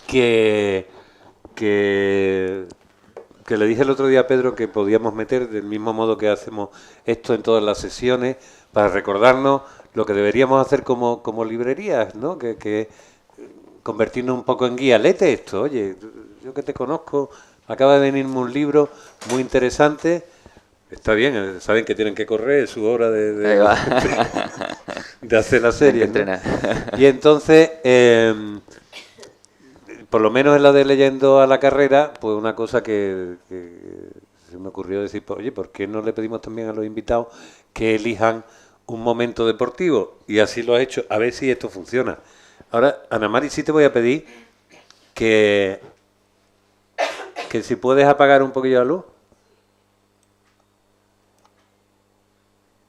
que le dije el otro día a Pedro que podíamos meter del mismo modo que hacemos esto en todas las sesiones, para recordarnos lo que deberíamos hacer como librerías, ¿no? Que convertirnos un poco en guía. Léete esto, oye, yo que te conozco, acaba de venirme un libro muy interesante. Está bien, saben que tienen que correr, es su hora de hacer la serie, ¿no? Y entonces, por lo menos en la de Leyendo a la Carrera, pues una cosa que se me ocurrió decir, oye, ¿por qué no le pedimos también a los invitados que elijan un momento deportivo? Y así lo ha hecho, a ver si esto funciona. Ahora, Ana Mari, sí te voy a pedir que si puedes apagar un poquillo la luz.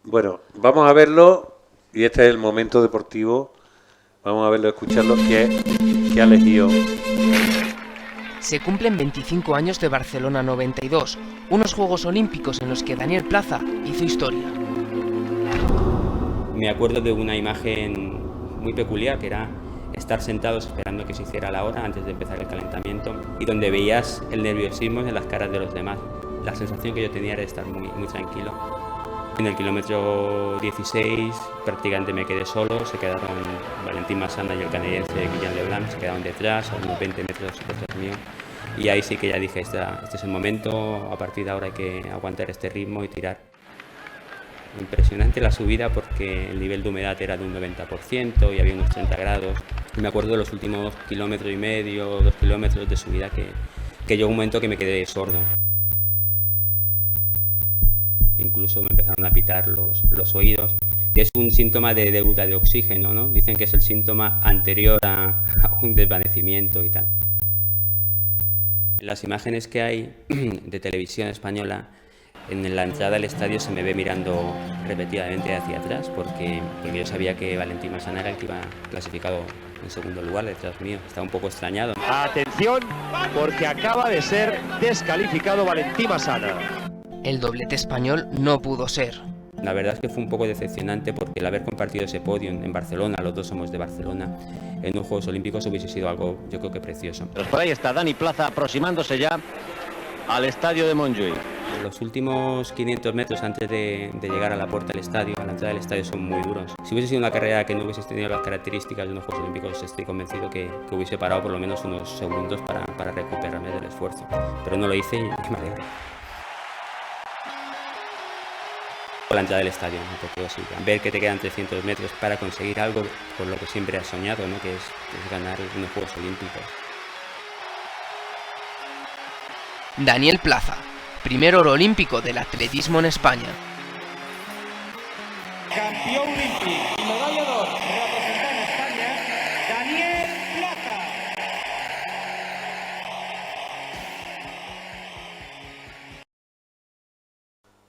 Bueno, vamos a verlo, y este es el momento deportivo. Vamos a verlo, escucharlo, que ha elegido. Se cumplen 25 años de Barcelona 92, unos Juegos Olímpicos en los que Daniel Plaza hizo historia. Me acuerdo de una imagen muy peculiar, que era estar sentados esperando que se hiciera la hora antes de empezar el calentamiento, y donde veías el nerviosismo en las caras de los demás. La sensación que yo tenía era de estar muy, muy tranquilo. En el kilómetro 16 prácticamente me quedé solo, se quedaron Valentín Massana y el canadiense Guillaume Leblanc, se quedaron detrás, a unos 20 metros detrás mío. Y ahí sí que ya dije, este es el momento, a partir de ahora hay que aguantar este ritmo y tirar. Impresionante la subida, porque el nivel de humedad era de un 90% y había unos 30 grados. Y me acuerdo de los últimos kilómetro y medio, 2 kilómetros de subida, que llegó un momento que me quedé sordo. Incluso me empezaron a pitar los oídos, que es un síntoma de deuda de oxígeno, ¿no? Dicen que es el síntoma anterior a un desvanecimiento y tal. Las imágenes que hay de televisión española, en la entrada al estadio se me ve mirando repetidamente hacia atrás, porque yo sabía que Valentín Massana era el que iba clasificado en segundo lugar detrás mío. Estaba un poco extrañado. Atención, porque acaba de ser descalificado Valentín Massana. El doblete español no pudo ser. La verdad es que fue un poco decepcionante, porque el haber compartido ese podio en Barcelona, los dos somos de Barcelona, en unos Juegos Olímpicos hubiese sido algo, yo creo que precioso. Pues por ahí está Dani Plaza aproximándose ya al estadio de Montjuïc. Los últimos 500 metros antes de llegar a la puerta del estadio, a la entrada del estadio, son muy duros. Si hubiese sido una carrera que no hubiese tenido las características de unos Juegos Olímpicos, estoy convencido que hubiese parado por lo menos unos segundos para recuperarme del esfuerzo. Pero no lo hice y me alegro. La entrada del estadio, porque sí, ver que te quedan 300 metros para conseguir algo por lo que siempre has soñado, ¿no? que es ganar unos Juegos Olímpicos. Daniel Plaza, primer oro olímpico del atletismo en España. Campeón olímpico y medalla d'or representant Espanya, Daniel Plaza.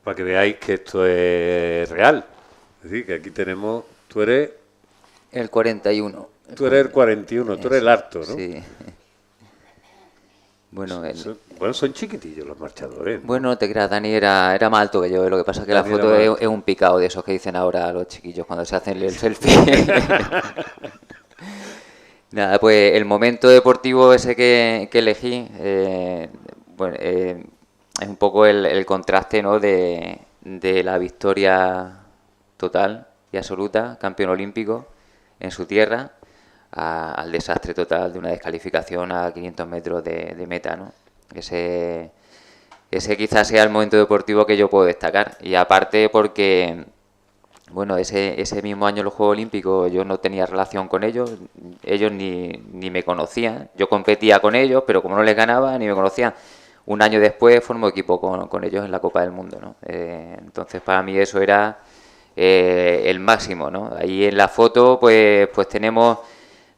Para que veáis que esto es real. Es decir, que aquí tenemos... Tú eres El 41. el 41, tú eres el harto, ¿no? Sí. Bueno, Son chiquitillos los marchadores, ¿no? bueno, no te creas, Dani era más alto que yo. Lo que pasa es que Dani la foto era más es un picado de esos que dicen ahora los chiquillos cuando se hacen el selfie. Nada, pues el momento deportivo ese que elegí, bueno, es un poco el contraste, ¿no?, de la victoria total y absoluta, campeón olímpico en su tierra, al desastre total de una descalificación a 500 metros de meta, ¿no? Ese quizás sea el momento deportivo que yo puedo destacar. Y aparte porque, bueno, ese mismo año en los Juegos Olímpicos yo no tenía relación con ellos ni me conocían. Yo competía con ellos, pero como no les ganaba, ni me conocían. Un año después formó equipo con ellos en la Copa del Mundo, ¿no? Entonces para mí eso era el máximo, ¿no? Ahí en la foto pues tenemos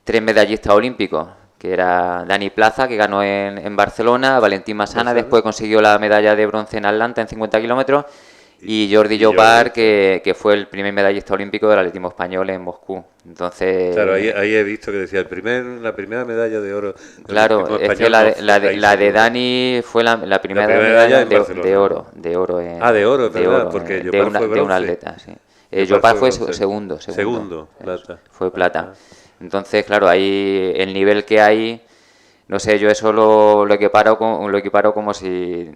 3 medallistas olímpicos, que era Dani Plaza, que ganó en Barcelona, Valentín Massana, después consiguió la medalla de bronce en Atlanta en 50 kilómetros, y Jordi Llopart, que fue el primer medallista olímpico del atletismo español en Moscú. Entonces, claro, ahí he visto que decía la primera medalla de oro. Claro, es que la de Dani fue la primera medalla de oro. De oro, es verdad, porque Llopart fue bronce. De un atleta, sí. Llopart fue segundo. Plata. Fue plata. Entonces, claro, ahí el nivel que hay, no sé, yo eso lo equiparo como si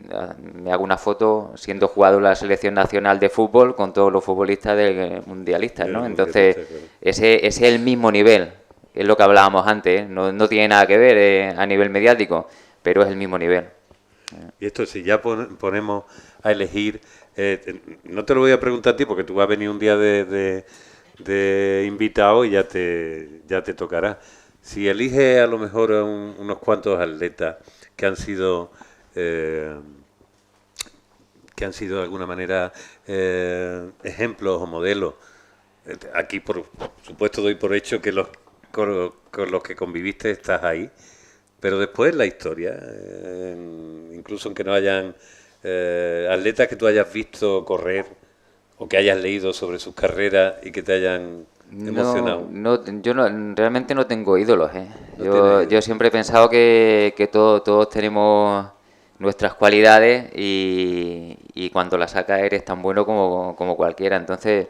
me hago una foto siendo jugador de la selección nacional de fútbol con todos los futbolistas mundialistas, ¿no? Entonces, ese es el mismo nivel, es lo que hablábamos antes, ¿eh? No tiene nada que ver a nivel mediático, pero es el mismo nivel. Y esto, si ya ponemos a elegir, no te lo voy a preguntar a ti porque tú vas a venir un día de invitado y ya te tocará. Si eliges a lo mejor a unos cuantos atletas que han sido de alguna manera ejemplos o modelos, aquí por supuesto doy por hecho que con los que conviviste estás ahí, pero después la historia, incluso aunque no hayan atletas que tú hayas visto correr o que hayas leído sobre sus carreras y que te hayan emocionado. Yo realmente no tengo ídolos, ¿eh? Yo siempre he pensado que todos tenemos nuestras cualidades y cuando las sacas eres tan bueno como cualquiera. Entonces,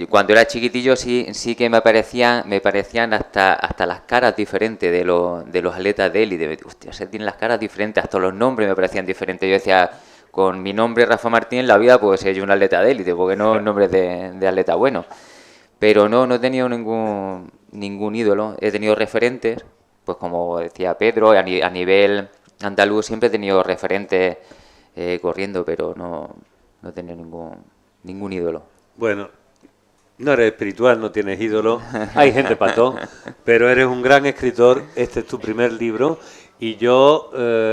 cuando era chiquitillo sí que me parecían hasta las caras diferentes de los atletas de élite. Hostia, se tienen las caras diferentes, hasta los nombres me parecían diferentes. Yo decía, con mi nombre Rafa Martín en la vida, pues soy un atleta de élite, porque no nombre de atleta bueno. Pero no he tenido ningún ídolo. He tenido referentes, pues como decía Pedro, a nivel andaluz siempre he tenido referentes corriendo, pero no he tenido ningún ídolo. Bueno, no eres espiritual, no tienes ídolo, hay gente para todo, pero eres un gran escritor, este es tu primer libro, y yo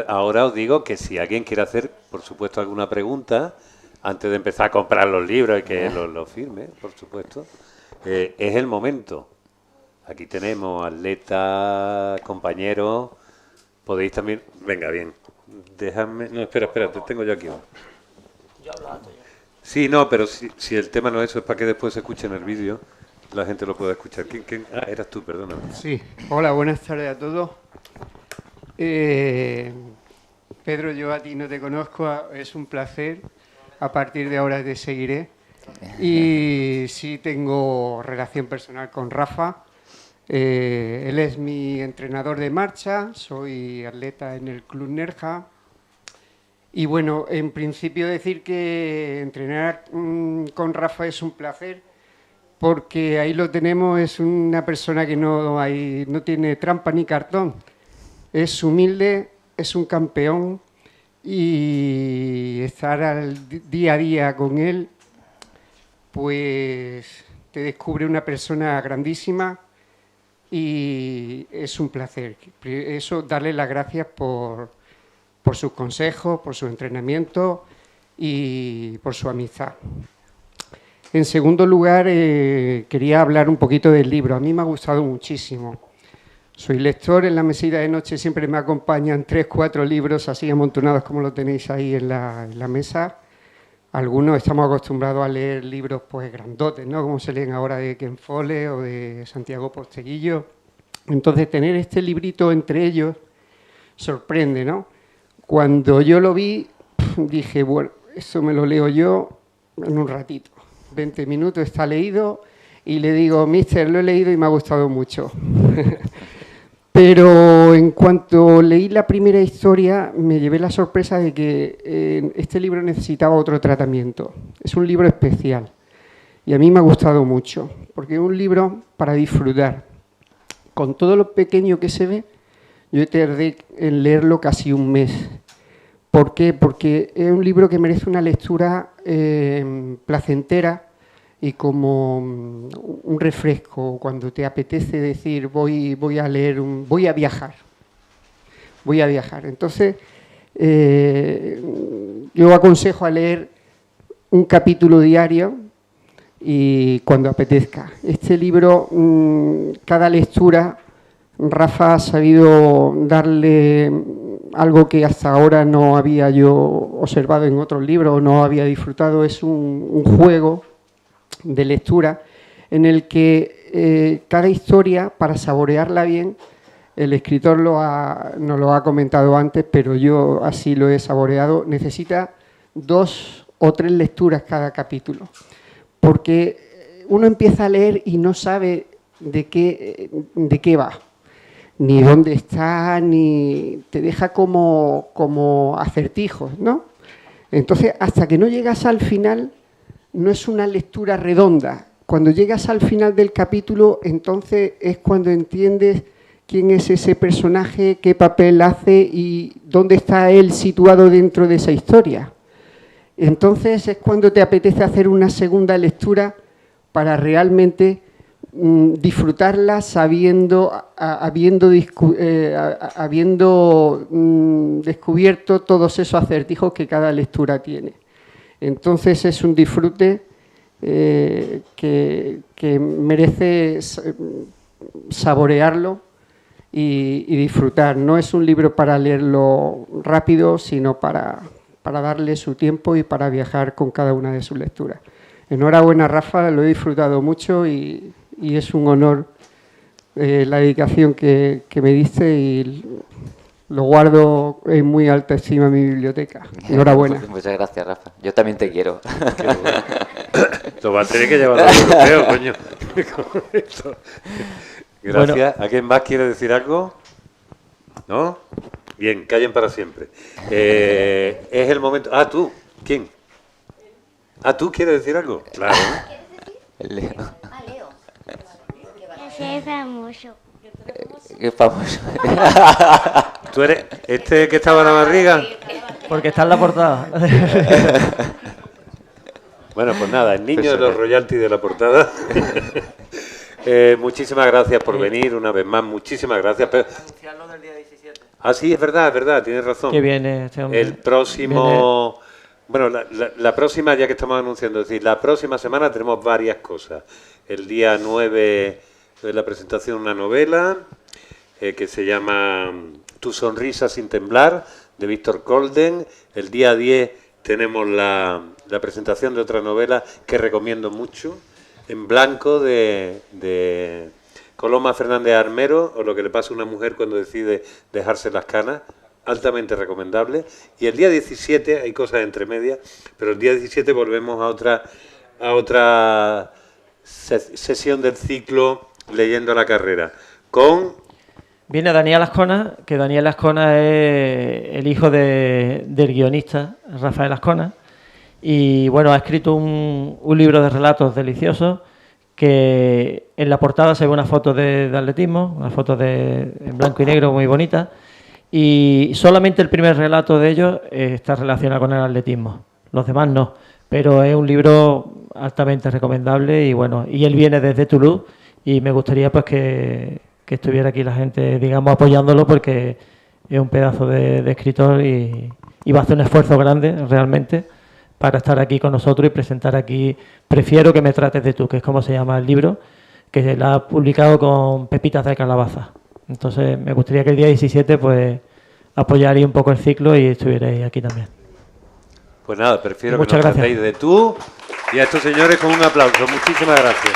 ahora os digo que si alguien quiere hacer, por supuesto, alguna pregunta, antes de empezar a comprar los libros y que lo firme, por supuesto, es el momento. Aquí tenemos atletas, compañeros, podéis también... Venga, bien, déjame... No, espera, te tengo yo aquí. Yo hablo alto ya. Sí, no, pero si el tema no es eso, es para que después se escuche en el vídeo, la gente lo pueda escuchar. ¿Quién? Ah, eras tú, perdóname. Sí, hola, buenas tardes a todos. Pedro, yo a ti no te conozco, es un placer. A partir de ahora te seguiré. Y sí tengo relación personal con Rafa. Él es mi entrenador de marcha, soy atleta en el Club Nerja. Y bueno, en principio decir que entrenar con Rafa es un placer, porque ahí lo tenemos, es una persona que no tiene trampa ni cartón. Es humilde, es un campeón, y estar al día a día con él, pues te descubre una persona grandísima y es un placer. Eso, darle las gracias por sus consejos, por su entrenamiento y por su amistad. En segundo lugar, quería hablar un poquito del libro. A mí me ha gustado muchísimo. Soy lector, en la mesita de noche siempre me acompañan 3, 4 libros así amontonados como lo tenéis ahí en la mesa. Algunos estamos acostumbrados a leer libros pues grandotes, ¿no? Como se leen ahora de Ken Follett o de Santiago Posteguillo. Entonces, tener este librito entre ellos sorprende, ¿no? Cuando yo lo vi, dije, bueno, eso me lo leo yo en un ratito. 20 minutos está leído y le digo, mister, lo he leído y me ha gustado mucho. Pero en cuanto leí la primera historia, me llevé la sorpresa de que este libro necesitaba otro tratamiento. Es un libro especial y a mí me ha gustado mucho, porque es un libro para disfrutar. Con todo lo pequeño que se ve, yo tardé en leerlo casi un mes. ¿Por qué? Porque es un libro que merece una lectura placentera y como un refresco, cuando te apetece decir voy a leer, voy a viajar. Entonces, yo aconsejo a leer un capítulo diario y cuando apetezca. Este libro, cada lectura, Rafa ha sabido darle algo que hasta ahora no había yo observado en otros libros, no había disfrutado. Es un juego de lectura en el que cada historia, para saborearla bien, el escritor nos lo ha comentado antes, pero yo así lo he saboreado, necesita 2 o 3 lecturas cada capítulo, porque uno empieza a leer y no sabe de qué va, ni dónde está, ni te deja como acertijos, ¿no? Entonces, hasta que no llegas al final, no es una lectura redonda. Cuando llegas al final del capítulo, entonces es cuando entiendes quién es ese personaje, qué papel hace y dónde está él situado dentro de esa historia. Entonces es cuando te apetece hacer una segunda lectura para realmente disfrutarla habiendo descubierto todos esos acertijos que cada lectura tiene. Entonces es un disfrute que merece saborearlo y disfrutar. No es un libro para leerlo rápido, sino para darle su tiempo y para viajar con cada una de sus lecturas. Enhorabuena, Rafa, lo he disfrutado mucho y es un honor la dedicación que me diste y lo guardo en muy alta estima en mi biblioteca. Enhorabuena. Muchas gracias, Rafa. Yo también te quiero. Lo va a tener que llevar al europeo, coño. Gracias. ¿A quién más quiere decir algo? ¿No? Bien, callen para siempre. Es el momento... Ah, tú. ¿Quién? Ah, ¿tú quieres decir algo? Claro. Leo. Leo. Que es famoso. Qué famoso. ¿Tú eres este que estaba en la barriga? Porque está en la portada. Bueno, pues nada, el niño de los royalties de la portada. Muchísimas gracias por venir una vez más, muchísimas gracias. Anunciarlo del día 17. Ah, sí, es verdad, tienes razón. Que viene este hombre. El próximo... Bueno, la próxima, ya que estamos anunciando, es decir, la próxima semana tenemos varias cosas. El día 9 de la presentación de una novela que se llama Tu sonrisa sin temblar, de Víctor Colden. El día 10 tenemos la presentación de otra novela que recomiendo mucho, En blanco, de Coloma Fernández Armero, o Lo que le pasa a una mujer cuando decide dejarse las canas. Altamente recomendable. Y el día 17, hay cosas entre medias, pero el día 17 volvemos a otra sesión del ciclo Leyendo la carrera, con... Viene Daniel Ascona, que Daniel Ascona es el hijo del guionista Rafael Ascona, y bueno, ha escrito un libro de relatos deliciosos, que en la portada se ve una foto de atletismo, una foto en blanco y negro muy bonita, y solamente el primer relato de ellos está relacionado con el atletismo, los demás no, pero es un libro altamente recomendable y bueno, y él viene desde Toulouse y me gustaría pues que estuviera aquí la gente, digamos, apoyándolo porque es un pedazo de escritor y va a hacer un esfuerzo grande realmente para estar aquí con nosotros y presentar aquí Prefiero que me trates de tú, que es como se llama el libro, que la ha publicado con Pepitas de Calabaza. Entonces me gustaría que el día 17 pues apoyaría un poco el ciclo y estuvierais aquí también. Pues nada, prefiero que nos tratéis de tú y a estos señores con un aplauso. Muchísimas gracias.